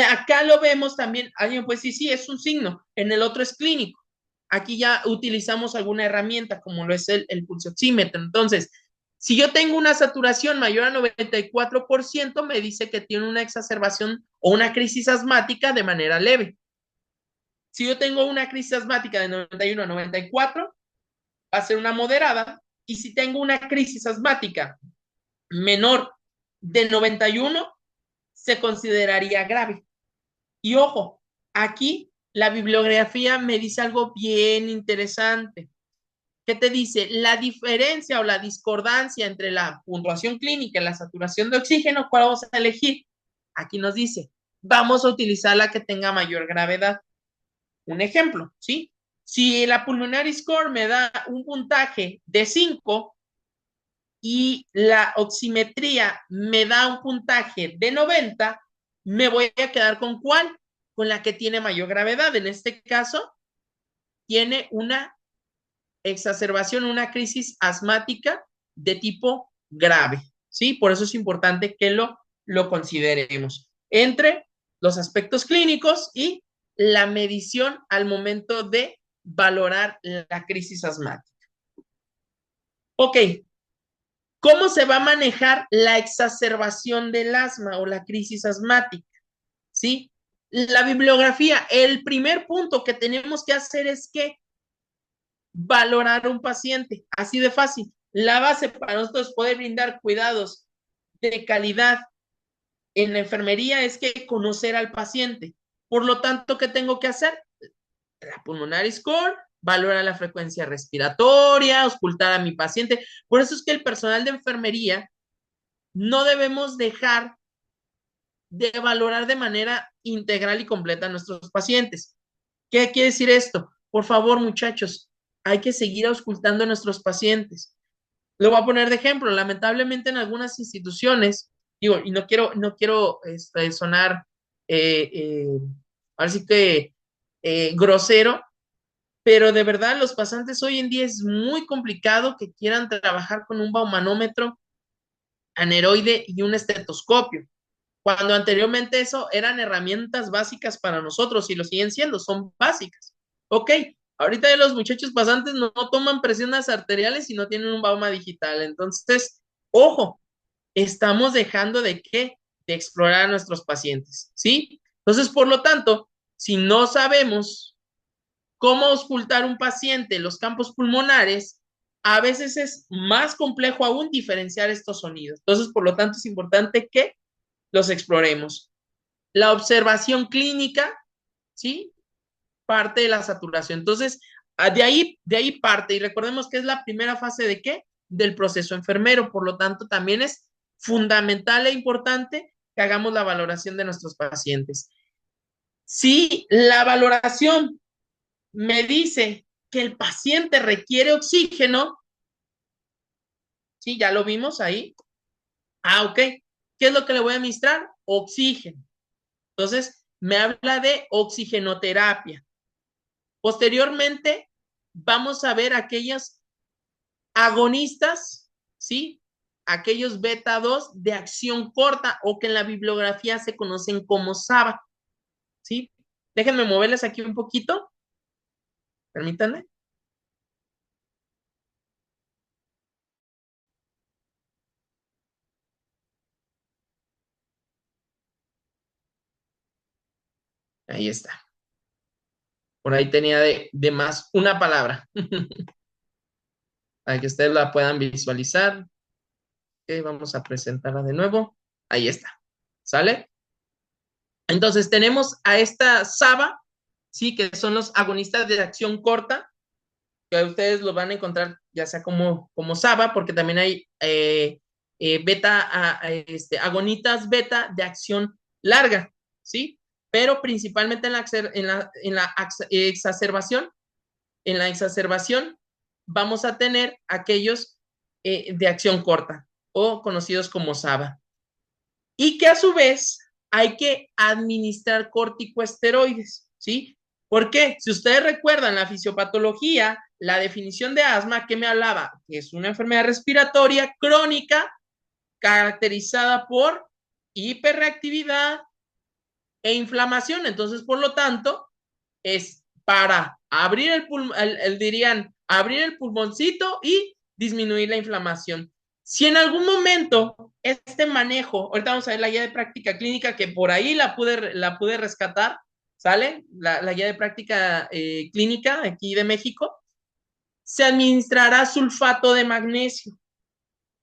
Acá lo vemos también, alguien puede decir, sí, es un signo, en el otro es clínico. Aquí ya utilizamos alguna herramienta como lo es el pulsioxímetro. Entonces, si yo tengo una saturación mayor a 94%, me dice que tiene una exacerbación o una crisis asmática de manera leve. Si yo tengo una crisis asmática de 91 a 94, va a ser una moderada. Y si tengo una crisis asmática menor de 91, se consideraría grave. Y ojo, aquí la bibliografía me dice algo bien interesante. ¿Qué te dice? La diferencia o la discordancia entre la puntuación clínica y la saturación de oxígeno, ¿cuál vamos a elegir? Aquí nos dice, vamos a utilizar la que tenga mayor gravedad. Un ejemplo, ¿sí? Si la pulmonary score me da un puntaje de 5 y la oximetría me da un puntaje de 90, me voy a quedar con ¿cuál? Con la que tiene mayor gravedad. En este caso, tiene una exacerbación, una crisis asmática de tipo grave, ¿sí? Por eso es importante que lo consideremos entre los aspectos clínicos y la medición al momento de valorar la crisis asmática. Ok, ¿cómo se va a manejar la exacerbación del asma o la crisis asmática? ¿Sí? La bibliografía, el primer punto que tenemos que hacer es que valorar a un paciente, así de fácil. La base para nosotros poder brindar cuidados de calidad en la enfermería es que conocer al paciente. Por lo tanto, ¿qué tengo que hacer? La pulmonary score, valorar la frecuencia respiratoria, auscultar a mi paciente. Por eso es que el personal de enfermería no debemos dejar de valorar de manera integral y completa a nuestros pacientes. ¿Qué quiere decir esto? Por favor, muchachos, hay que seguir auscultando a nuestros pacientes. Lo voy a poner de ejemplo. Lamentablemente en algunas instituciones, digo, y no quiero sonar, ahora sí que grosero, pero de verdad los pasantes hoy en día es muy complicado que quieran trabajar con un baumanómetro, aneroide y un estetoscopio, cuando anteriormente eso eran herramientas básicas para nosotros y lo siguen siendo, son básicas. Ok, ahorita ya los muchachos pasantes no toman presiones arteriales y no tienen un Bauma digital. Entonces, ojo, estamos dejando de qué? De explorar a nuestros pacientes, ¿sí? Entonces, por lo tanto, si no sabemos cómo auscultar un paciente los campos pulmonares, a veces es más complejo aún diferenciar estos sonidos. Entonces, por lo tanto, es importante que los exploremos. La observación clínica, ¿sí? Parte de la saturación. Entonces, de ahí parte, y recordemos que es la primera fase de qué? Del proceso enfermero. Por lo tanto, también es fundamental e importante que hagamos la valoración de nuestros pacientes. Si la valoración me dice que el paciente requiere oxígeno, sí, ya lo vimos ahí. Ah, ok. ¿Qué es lo que le voy a administrar? Oxígeno. Entonces, me habla de oxigenoterapia. Posteriormente, vamos a ver aquellos agonistas, ¿sí? Aquellos beta 2 de acción corta o que en la bibliografía se conocen como SABA, ¿sí? Déjenme moverles aquí un poquito, permítanme. Ahí está. Por ahí tenía de más una palabra para que ustedes la puedan visualizar. Ok, vamos a presentarla de nuevo. Ahí está. ¿Sale? Entonces tenemos a esta SABA, ¿sí? Que son los agonistas de acción corta, que ustedes lo van a encontrar ya sea como SABA, porque también hay agonitas beta de acción larga, ¿sí? Pero principalmente en la exacerbación vamos a tener aquellos de acción corta o conocidos como SABA. Y que a su vez hay que administrar corticosteroides, ¿sí? ¿Por qué? Si ustedes recuerdan la fisiopatología, la definición de asma, ¿qué me hablaba? Que es una enfermedad respiratoria crónica caracterizada por hiperreactividad e inflamación. Entonces, por lo tanto, es para abrir dirían, abrir el pulmoncito y disminuir la inflamación. Si en algún momento este manejo, ahorita vamos a ver la guía de práctica clínica, que por ahí la pude rescatar, ¿sale? La guía de práctica clínica aquí de México, se administrará sulfato de magnesio.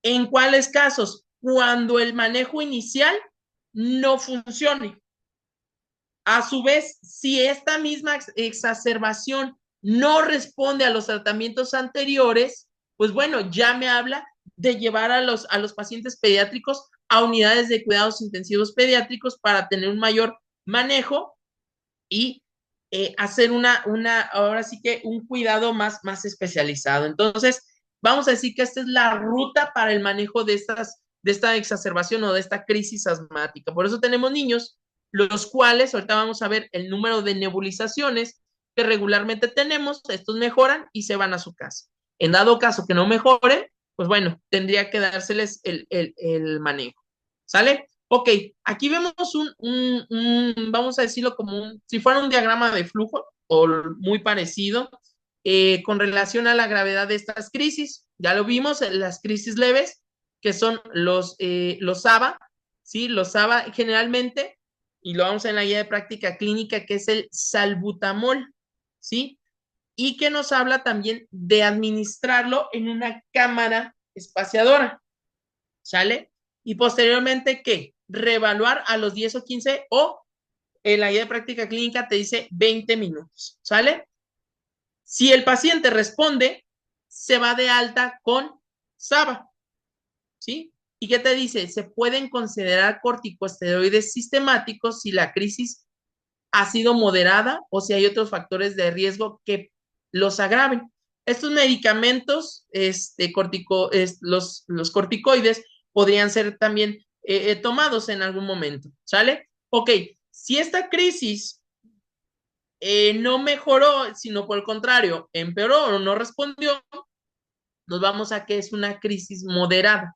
¿En cuáles casos? Cuando el manejo inicial no funcione. A su vez, si esta misma exacerbación no responde a los tratamientos anteriores, pues bueno, ya me habla de llevar a los pacientes pediátricos a unidades de cuidados intensivos pediátricos para tener un mayor manejo y hacer ahora sí que un cuidado más especializado. Entonces, vamos a decir que esta es la ruta para el manejo de esta exacerbación o de esta crisis asmática. Por eso tenemos niños, los cuales, ahorita vamos a ver el número de nebulizaciones que regularmente tenemos, estos mejoran y se van a su casa. En dado caso que no mejore, pues bueno, tendría que dárseles el manejo. ¿Sale? Ok, aquí vemos vamos a decirlo como si fuera un diagrama de flujo o muy parecido con relación a la gravedad de estas crisis. Ya lo vimos, las crisis leves, que son los SABA, ¿sí? Los SABA generalmente, y lo vamos a ver en la guía de práctica clínica, que es el salbutamol, ¿sí? Y que nos habla también de administrarlo en una cámara espaciadora, ¿sale? Y posteriormente, ¿qué? Reevaluar a los 10 o 15 o en la guía de práctica clínica te dice 20 minutos, ¿sale? Si el paciente responde, se va de alta con SABA, ¿sí? ¿Y qué te dice? Se pueden considerar corticosteroides sistemáticos si la crisis ha sido moderada o si hay otros factores de riesgo que los agraven. Estos medicamentos, los corticoides, podrían ser también tomados en algún momento, ¿sale? Ok, si esta crisis no mejoró, sino por el contrario, empeoró o no respondió, nos vamos a que es una crisis moderada,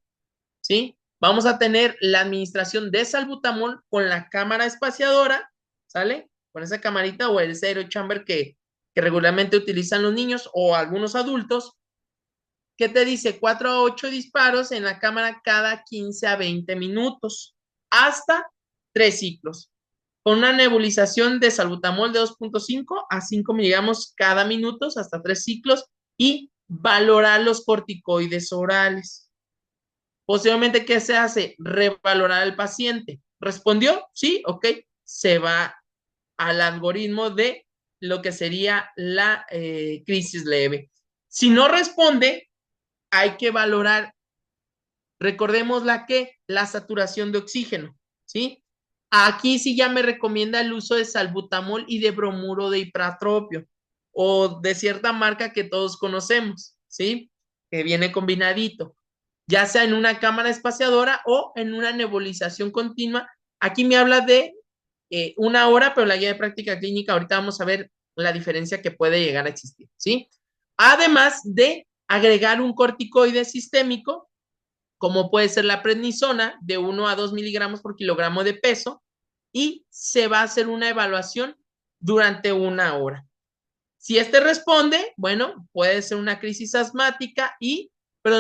¿sí? Vamos a tener la administración de salbutamol con la cámara espaciadora, ¿sale? Con esa camarita o el zero chamber que regularmente utilizan los niños o algunos adultos, ¿qué te dice? 4 a 8 disparos en la cámara cada 15 a 20 minutos, hasta 3 ciclos, con una nebulización de salbutamol de 2.5 a 5 miligramos cada minuto, hasta 3 ciclos, y valorar los corticoides orales. Posteriormente, ¿qué se hace? Revalorar al paciente. ¿Respondió? Sí, ok. Se va al algoritmo de lo que sería la crisis leve. Si no responde, hay que valorar, recordemos la saturación de oxígeno, ¿sí? Aquí sí ya me recomienda el uso de salbutamol y de bromuro de hipratropio, o de cierta marca que todos conocemos, ¿sí? Que viene combinadito, ya sea en una cámara espaciadora o en una nebulización continua. Aquí me habla de 1 hora, pero la guía de práctica clínica, ahorita vamos a ver la diferencia que puede llegar a existir, ¿sí? Además de agregar un corticoide sistémico, como puede ser la prednisona, de 1 a 2 miligramos por kilogramo de peso, y se va a hacer una evaluación durante 1 hora. Si este responde, bueno, puede ser una crisis asmática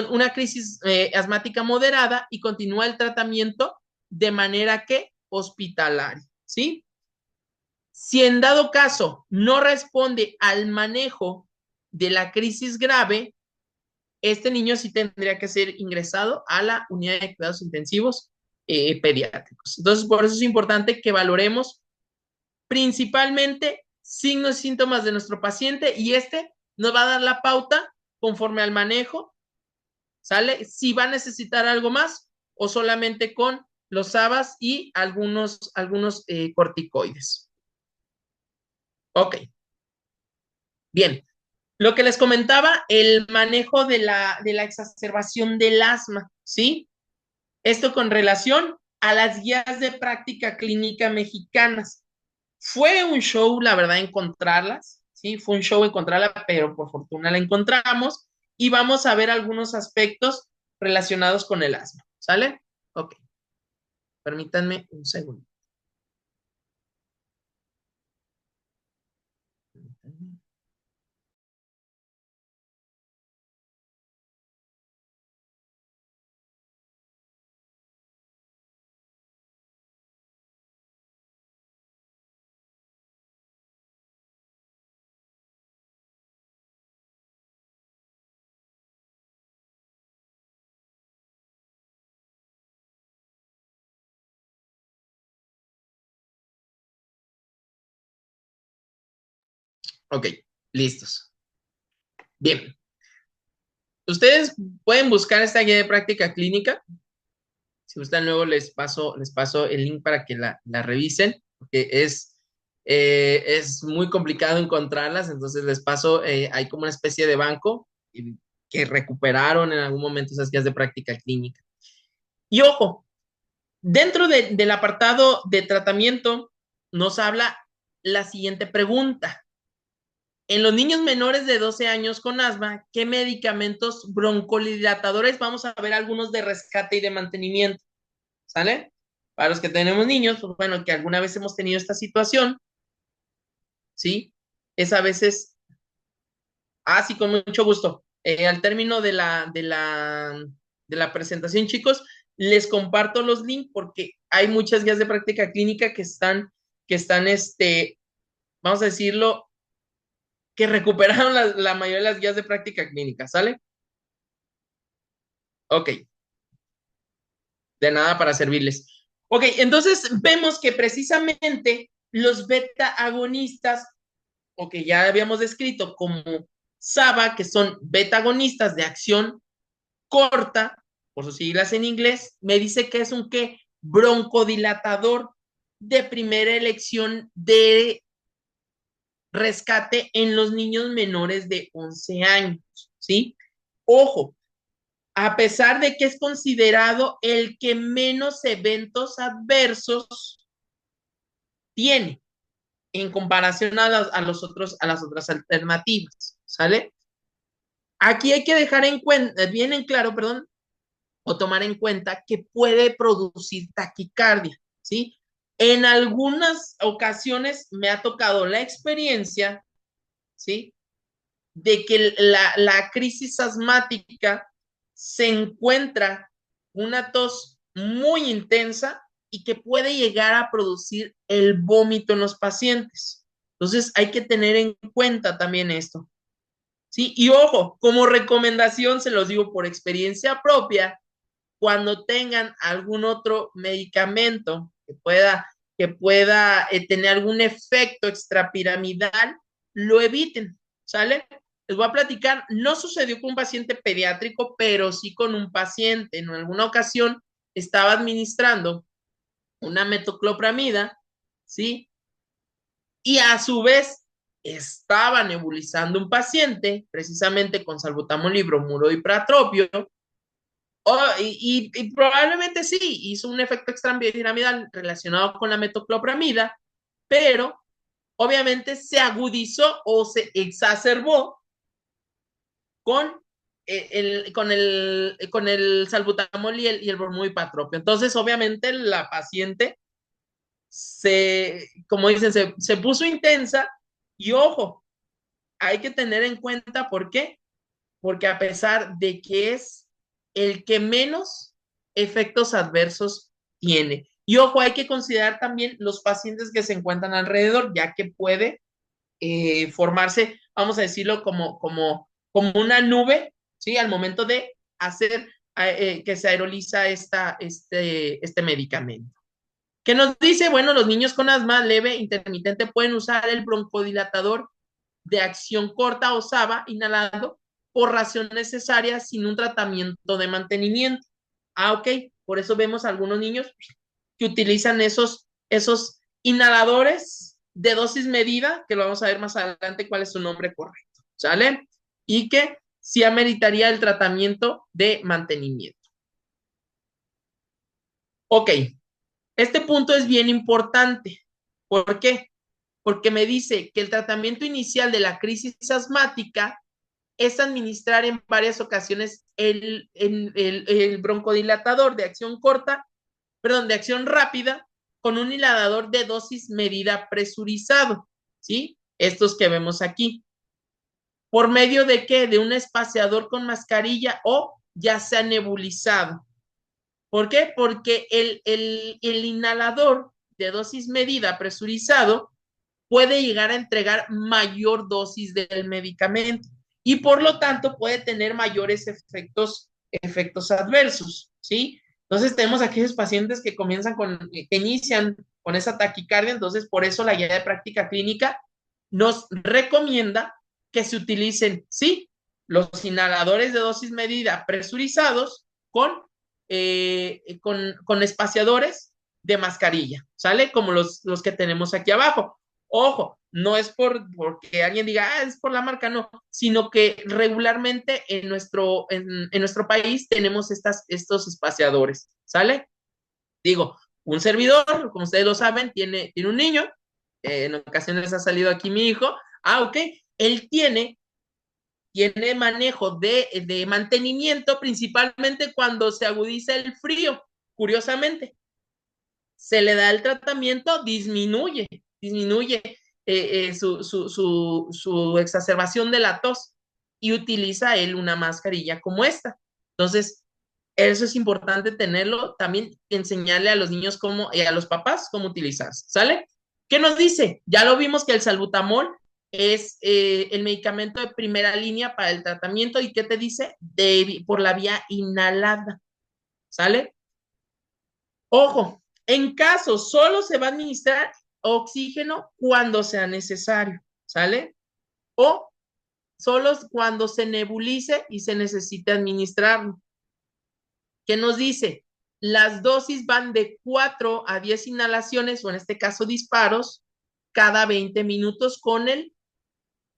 una crisis asmática moderada, y continúa el tratamiento de manera que hospitalaria, ¿sí? Si en dado caso no responde al manejo de la crisis grave, este niño sí tendría que ser ingresado a la unidad de cuidados intensivos pediátricos. Entonces, por eso es importante que valoremos principalmente signos y síntomas de nuestro paciente, y este nos va a dar la pauta conforme al manejo, ¿sale? Si va a necesitar algo más o solamente con los SABAs y algunos corticoides. Ok, bien. Lo que les comentaba, el manejo de la exacerbación del asma, ¿sí? Esto con relación a las guías de práctica clínica mexicanas. Fue un show, la verdad, encontrarlas, ¿sí? Fue un show encontrarla, pero por fortuna la encontramos, y vamos a ver algunos aspectos relacionados con el asma, ¿sale? Ok, permítanme un segundo. Ok, listos. Bien. Ustedes pueden buscar esta guía de práctica clínica. Si gustan, luego les paso el link para que la revisen, porque es muy complicado encontrarlas. Entonces les paso, hay como una especie de banco que recuperaron en algún momento esas guías de práctica clínica. Y ojo, dentro del apartado de tratamiento nos habla la siguiente pregunta. En los niños menores de 12 años con asma, ¿qué medicamentos broncodilatadores? Vamos a ver algunos de rescate y de mantenimiento, ¿sale? Para los que tenemos niños, pues bueno, que alguna vez hemos tenido esta situación, ¿sí? Es a veces, sí, con mucho gusto. Al término de la presentación, chicos, les comparto los links, porque hay muchas guías de práctica clínica que están, vamos a decirlo, que recuperaron la mayoría de las guías de práctica clínica, ¿sale? Ok, de nada, para servirles. Ok, entonces vemos que precisamente los beta agonistas, o que ya habíamos descrito como SABA, que son beta agonistas de acción corta, por sus siglas en inglés, me dice que es un ¿qué? Broncodilatador de primera elección de rescate en los niños menores de 11 años, ¿sí? Ojo, a pesar de que es considerado el que menos eventos adversos tiene en comparación a las otras alternativas, ¿sale? Aquí hay que dejar bien en claro, perdón, o tomar en cuenta que puede producir taquicardia, ¿sí? En algunas ocasiones me ha tocado la experiencia, ¿sí? De que la crisis asmática se encuentra una tos muy intensa y que puede llegar a producir el vómito en los pacientes. Entonces hay que tener en cuenta también esto. ¿Sí? Y ojo, como recomendación, se los digo por experiencia propia, cuando tengan algún otro medicamento que pueda tener algún efecto extrapiramidal, lo eviten, ¿sale? Les voy a platicar, no sucedió con un paciente pediátrico, pero sí con un paciente. En alguna ocasión estaba administrando una metoclopramida, ¿sí? Y a su vez estaba nebulizando un paciente, precisamente con salbutamol, bromuro y pratropio. Y probablemente sí, hizo un efecto extrapiramidal relacionado con la metoclopramida, pero obviamente se agudizó o se exacerbó con el salbutamol y el bromuro y pratropio. Entonces, obviamente, la paciente como dicen, se puso intensa y ojo, hay que tener en cuenta por qué. Porque a pesar de que es el que menos efectos adversos tiene. Y ojo, hay que considerar también los pacientes que se encuentran alrededor, ya que puede formarse, vamos a decirlo, como una nube, ¿sí? Al momento de hacer que se aeroliza este medicamento. ¿Qué nos dice? Bueno, los niños con asma leve intermitente pueden usar el broncodilatador de acción corta o SABA inhalado por ración necesaria sin un tratamiento de mantenimiento. Ok, por eso vemos a algunos niños que utilizan esos inhaladores de dosis medida, que lo vamos a ver más adelante cuál es su nombre correcto, ¿sale? Y que sí ameritaría el tratamiento de mantenimiento. Ok, este punto es bien importante. ¿Por qué? Porque me dice que el tratamiento inicial de la crisis asmática es administrar en varias ocasiones el broncodilatador de acción corta, perdón, de acción rápida, con un inhalador de dosis medida presurizado, ¿sí? Estos que vemos aquí. ¿Por medio de qué? De un espaciador con mascarilla o ya sea nebulizado. ¿Por qué? Porque el inhalador de dosis medida presurizado puede llegar a entregar mayor dosis del medicamento y por lo tanto puede tener mayores efectos adversos, ¿sí? Entonces tenemos aquellos pacientes que que inician con esa taquicardia, entonces por eso la guía de práctica clínica nos recomienda que se utilicen, sí, los inhaladores de dosis medida presurizados con espaciadores de mascarilla, ¿sale? Como los que tenemos aquí abajo. Ojo, no es porque alguien diga, es por la marca, no, sino que regularmente en nuestro país tenemos estos espaciadores, ¿sale? Digo, un servidor, como ustedes lo saben, tiene un niño, en ocasiones ha salido aquí mi hijo, ok, él tiene manejo de mantenimiento principalmente cuando se agudiza el frío, curiosamente. Se le da el tratamiento, disminuye su exacerbación de la tos y utiliza él una mascarilla como esta. Entonces, eso es importante tenerlo, también enseñarle a los niños y a los papás cómo utilizarse, ¿sale? ¿Qué nos dice? Ya lo vimos que el salbutamol es el medicamento de primera línea para el tratamiento y ¿qué te dice? Por la vía inhalada, ¿sale? Ojo, en caso solo se va a administrar oxígeno cuando sea necesario, ¿sale? O solo cuando se nebulice y se necesite administrarlo. ¿Qué nos dice? Las dosis van de 4 a 10 inhalaciones, o en este caso disparos, cada 20 minutos con el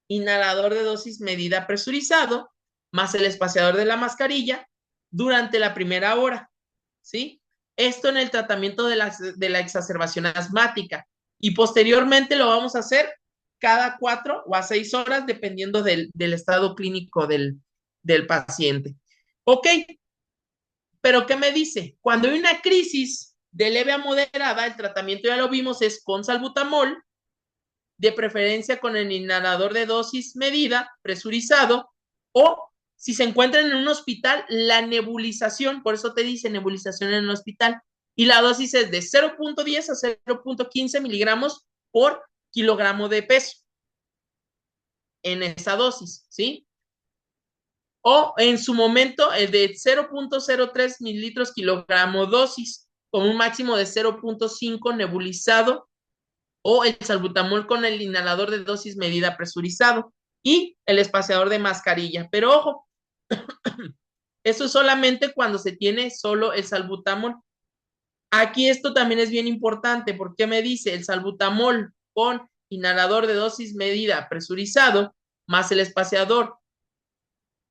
inhalador de dosis medida presurizado, más el espaciador de la mascarilla, durante la primera hora, ¿sí? Esto en el tratamiento de la exacerbación asmática. Y posteriormente lo vamos a hacer cada 4 o a 6 horas, dependiendo del estado clínico del paciente. Ok, pero ¿qué me dice? Cuando hay una crisis de leve a moderada, el tratamiento ya lo vimos, es con salbutamol, de preferencia con el inhalador de dosis medida, presurizado, o si se encuentran en un hospital, la nebulización, por eso te dice nebulización en el hospital, y la dosis es de 0.10 a 0.15 miligramos por kilogramo de peso en esa dosis, ¿sí? O en su momento el de 0.03 mililitros kilogramo dosis, con un máximo de 0.5 nebulizado, o el salbutamol con el inhalador de dosis medida presurizado, y el espaciador de mascarilla. Pero ojo, eso es solamente cuando se tiene solo el salbutamol. Aquí esto también es bien importante, porque me dice el salbutamol con inhalador de dosis medida presurizado, más el espaciador.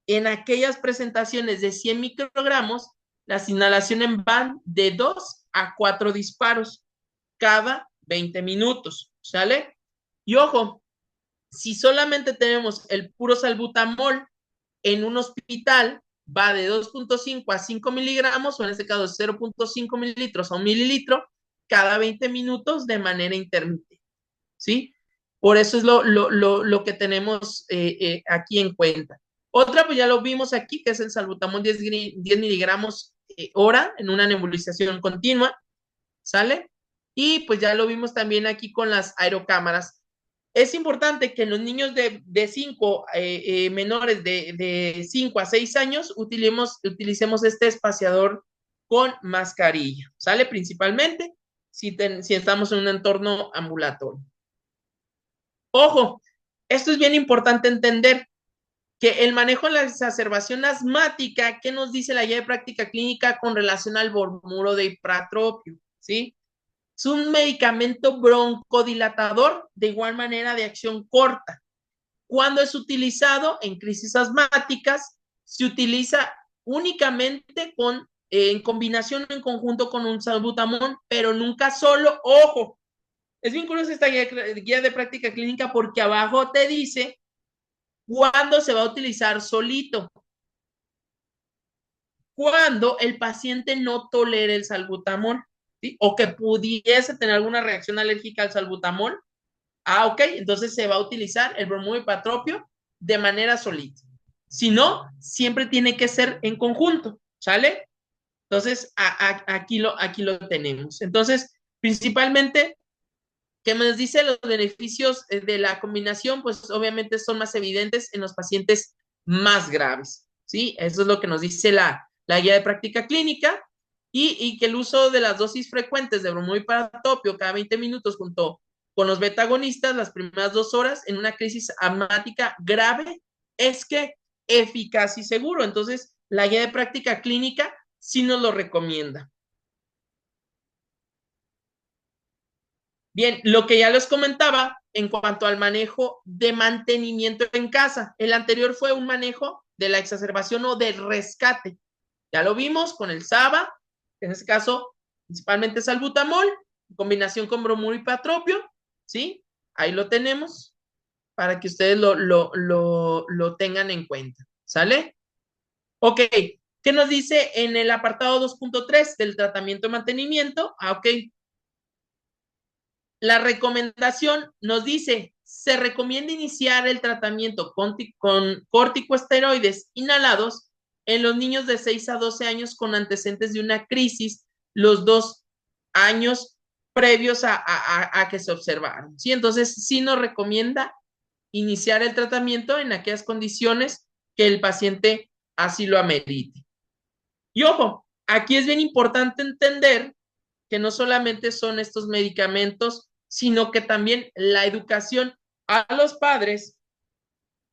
En aquellas presentaciones de 100 microgramos, las inhalaciones van de 2 a 4 disparos cada 20 minutos, ¿sale? Y ojo, si solamente tenemos el puro salbutamol en un hospital, va de 2.5 a 5 miligramos, o en este caso 0.5 mililitros a 1 mililitro, cada 20 minutos de manera intermitente, ¿sí? Por eso es lo que tenemos aquí en cuenta. Otra, pues ya lo vimos aquí, que es el salbutamol 10 miligramos hora en una nebulización continua, ¿sale? Y pues ya lo vimos también aquí con las aerocámaras. Es importante que los niños de 5, menores de 5 a 6 años, utilicemos este espaciador con mascarilla, ¿sale? Principalmente si estamos en un entorno ambulatorio. Ojo, esto es bien importante entender, que el manejo de la exacerbación asmática, ¿qué nos dice la guía de práctica clínica con relación al bromuro de ipratropio? ¿Sí? Es un medicamento broncodilatador, de igual manera de acción corta. Cuando es utilizado en crisis asmáticas, se utiliza únicamente en combinación o en conjunto con un salbutamol, pero nunca solo. Ojo, es bien curioso esta guía de práctica clínica, porque abajo te dice cuándo se va a utilizar solito. Cuando el paciente no tolere el salbutamol, ¿sí? O que pudiese tener alguna reacción alérgica al salbutamol. Ok, entonces se va a utilizar el bromuro-ipratropio de manera solita. Si no, siempre tiene que ser en conjunto, ¿sale? Entonces, aquí lo tenemos. Entonces, principalmente, ¿qué nos dice los beneficios de la combinación? Pues obviamente son más evidentes en los pacientes más graves, ¿sí? Eso es lo que nos dice la guía de práctica clínica, y que el uso de las dosis frecuentes de bromuro-ipratropio cada 20 minutos junto con los betagonistas las primeras 2 horas en una crisis asmática grave es que eficaz y seguro. Entonces, la guía de práctica clínica sí nos lo recomienda. Bien, lo que ya les comentaba en cuanto al manejo de mantenimiento en casa. El anterior fue un manejo de la exacerbación o del rescate. Ya lo vimos con el SABA, en este caso principalmente salbutamol, en combinación con bromuro-ipratropio, ¿sí? Ahí lo tenemos para que ustedes lo tengan en cuenta, ¿sale? Ok, ¿qué nos dice en el apartado 2.3 del tratamiento de mantenimiento? Ok, la recomendación nos dice, se recomienda iniciar el tratamiento con corticosteroides inhalados en los niños de 6 a 12 años con antecedentes de una crisis los 2 años previos a que se observaron, ¿sí? Entonces, sí nos recomienda iniciar el tratamiento en aquellas condiciones que el paciente así lo amerite. Y ojo, aquí es bien importante entender que no solamente son estos medicamentos, sino que también la educación a los padres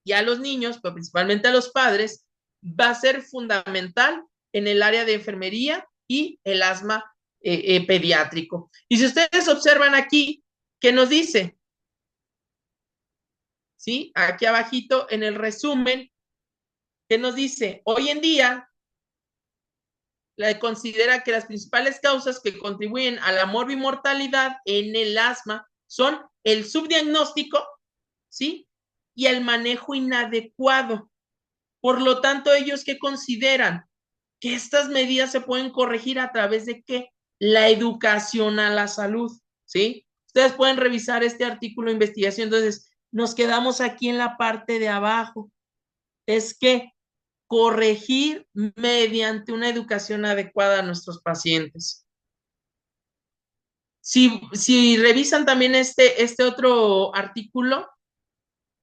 y a los niños, pero principalmente a los padres, va a ser fundamental en el área de enfermería y el asma pediátrico. Y si ustedes observan aquí, ¿qué nos dice? ¿Sí? Aquí abajito en el resumen, ¿qué nos dice? Hoy en día, considera que las principales causas que contribuyen a la morbimortalidad en el asma son el subdiagnóstico, ¿sí? Y el manejo inadecuado. Por lo tanto, ellos que consideran que estas medidas se pueden corregir a través de qué? La educación a la salud, ¿sí? Ustedes pueden revisar este artículo de investigación. Entonces, nos quedamos aquí en la parte de abajo. Es que corregir mediante una educación adecuada a nuestros pacientes. Si revisan también este otro artículo,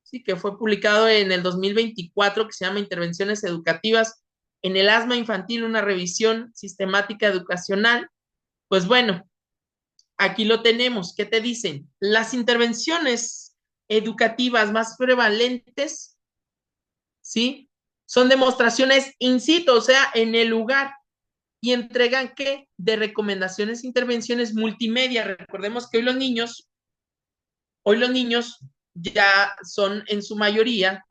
sí, que fue publicado en el 2024, que se llama Intervenciones Educativas en el asma infantil, una revisión sistemática educacional, pues bueno, aquí lo tenemos. ¿Qué te dicen? Las intervenciones educativas más prevalentes, ¿sí? Son demostraciones in situ, o sea, en el lugar, y entregan ¿qué? De recomendaciones, intervenciones multimedia. Recordemos que hoy los niños ya son en su mayoría,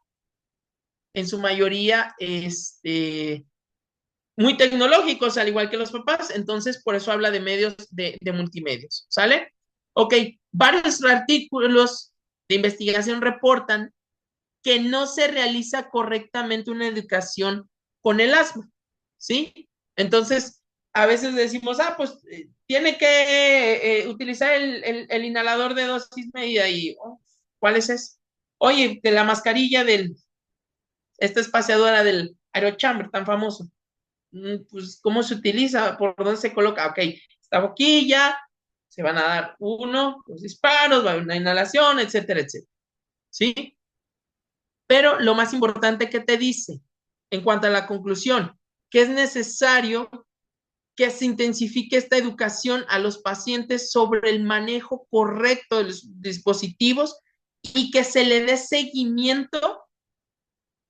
muy tecnológicos, al igual que los papás. Entonces, por eso habla de medios de multimedios, ¿sale? Ok, varios artículos de investigación reportan que no se realiza correctamente una educación con el asma, ¿sí? Entonces, a veces decimos, pues tiene que utilizar el inhalador de dosis medida y, ¿cuál es ese? Oye, de la mascarilla esta espaciadora del aerochamber tan famoso, pues, ¿cómo se utiliza? ¿Por dónde se coloca? Ok, esta boquilla, se van a dar 2 disparos, va a haber una inhalación, etcétera, etcétera, ¿sí? Pero lo más importante que te dice en cuanto a la conclusión, que es necesario que se intensifique esta educación a los pacientes sobre el manejo correcto de los dispositivos y que se le dé seguimiento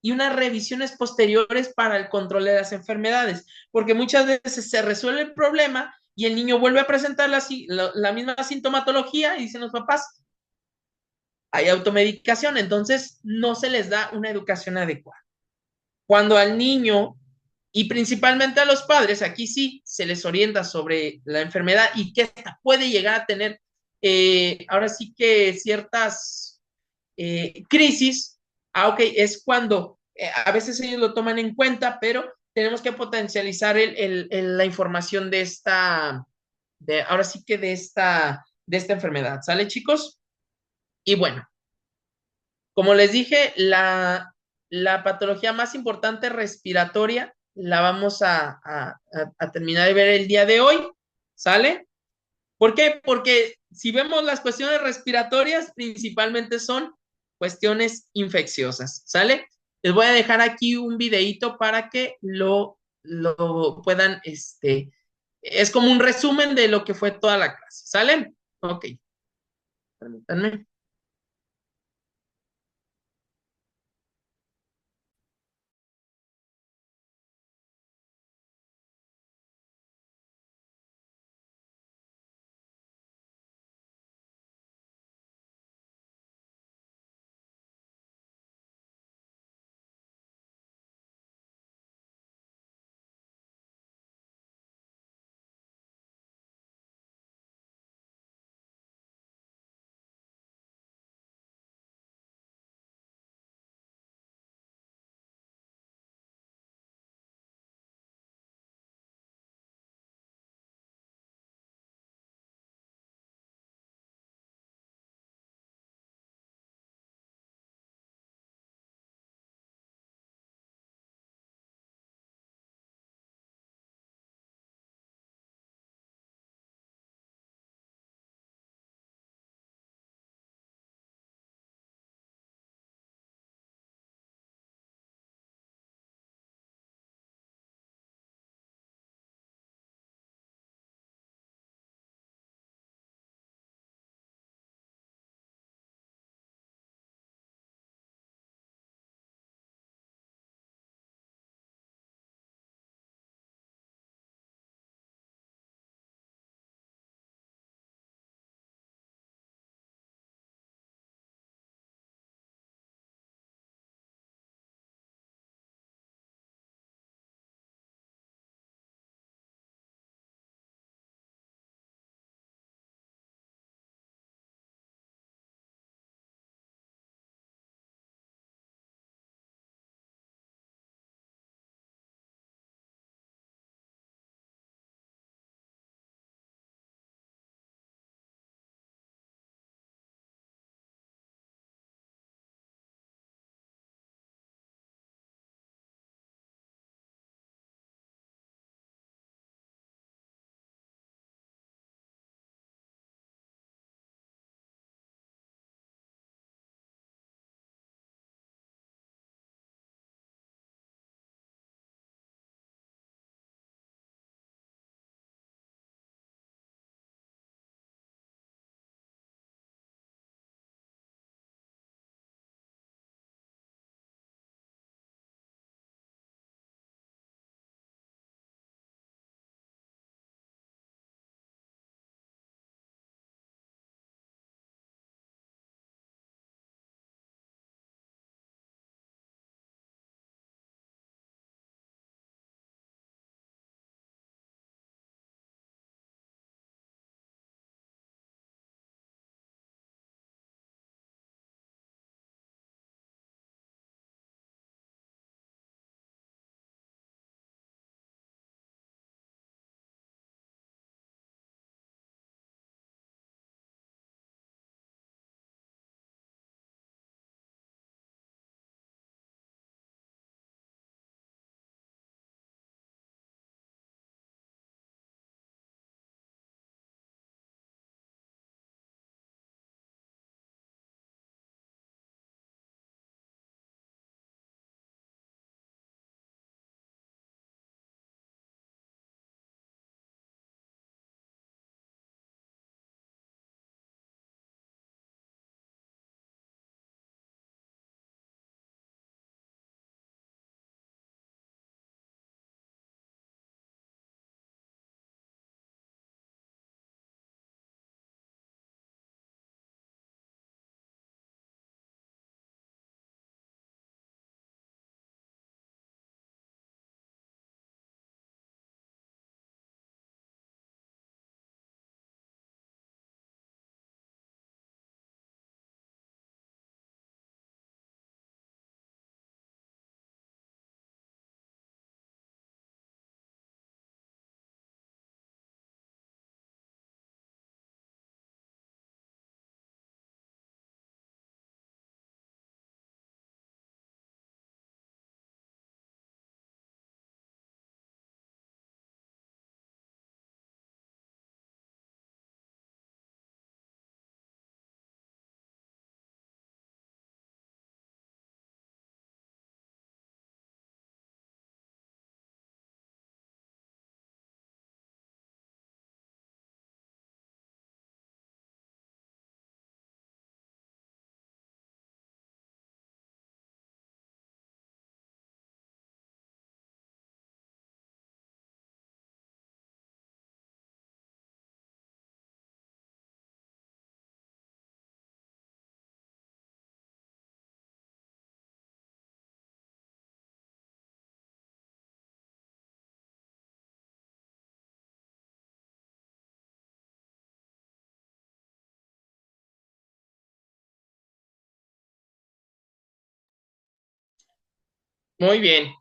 y unas revisiones posteriores para el control de las enfermedades, porque muchas veces se resuelve el problema y el niño vuelve a presentar la misma sintomatología y dicen los papás, hay automedicación, entonces no se les da una educación adecuada. Cuando al niño y principalmente a los padres, aquí sí se les orienta sobre la enfermedad y que esta puede llegar a tener, ahora sí que ciertas crisis, ok, es cuando a veces ellos lo toman en cuenta, pero tenemos que potencializar la información ahora sí que de esta enfermedad, ¿sale, chicos? Y bueno, como les dije, la patología más importante respiratoria la vamos a terminar de ver el día de hoy, ¿sale? ¿Por qué? Porque si vemos las cuestiones respiratorias, principalmente son cuestiones infecciosas, ¿sale? Les voy a dejar aquí un videíto para que lo puedan, es como un resumen de lo que fue toda la clase, ¿sale? Ok, permítanme. Muy bien.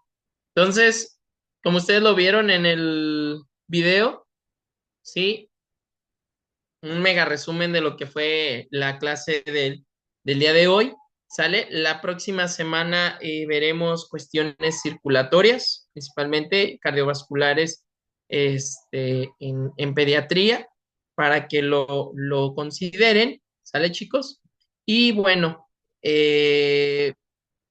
Entonces, como ustedes lo vieron en el video, ¿sí? Un mega resumen de lo que fue la clase del día de hoy. ¿Sale? La próxima semana veremos cuestiones circulatorias, principalmente cardiovasculares en pediatría, para que lo consideren. ¿Sale, chicos? Y bueno, el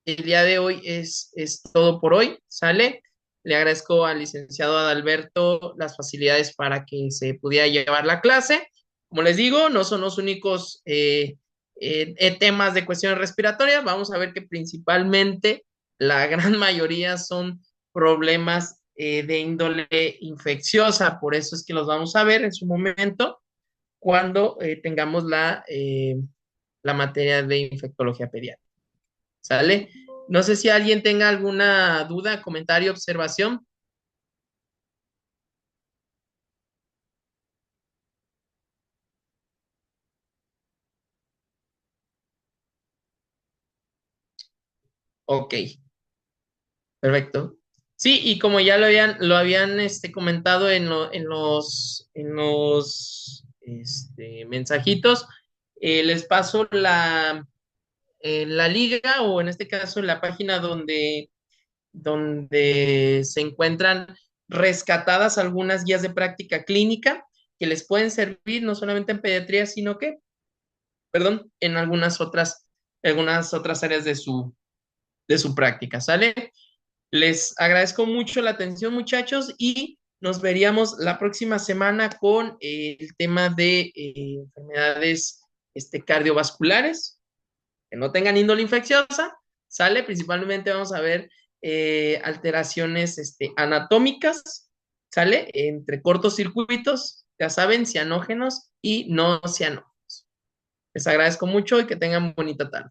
día de hoy es todo por hoy, ¿sale? Le agradezco al licenciado Adalberto las facilidades para que se pudiera llevar la clase. Como les digo, no son los únicos temas de cuestiones respiratorias. Vamos a ver que principalmente la gran mayoría son problemas de índole infecciosa. Por eso es que los vamos a ver en su momento cuando tengamos la materia de infectología pediátrica. ¿Sale? No sé si alguien tenga alguna duda, comentario, observación. Ok, perfecto. Sí, y como ya lo habían comentado en los mensajitos, les paso la liga o en este caso la página donde se encuentran rescatadas algunas guías de práctica clínica que les pueden servir no solamente en pediatría, sino que perdón, en algunas otras áreas de su práctica, ¿sale? Les agradezco mucho la atención, muchachos, y nos veríamos la próxima semana con el tema de enfermedades cardiovasculares que no tengan índole infecciosa, ¿sale? Principalmente vamos a ver alteraciones anatómicas, ¿sale? Entre cortocircuitos, ya saben, cianógenos y no cianógenos. Les agradezco mucho y que tengan bonita tarde.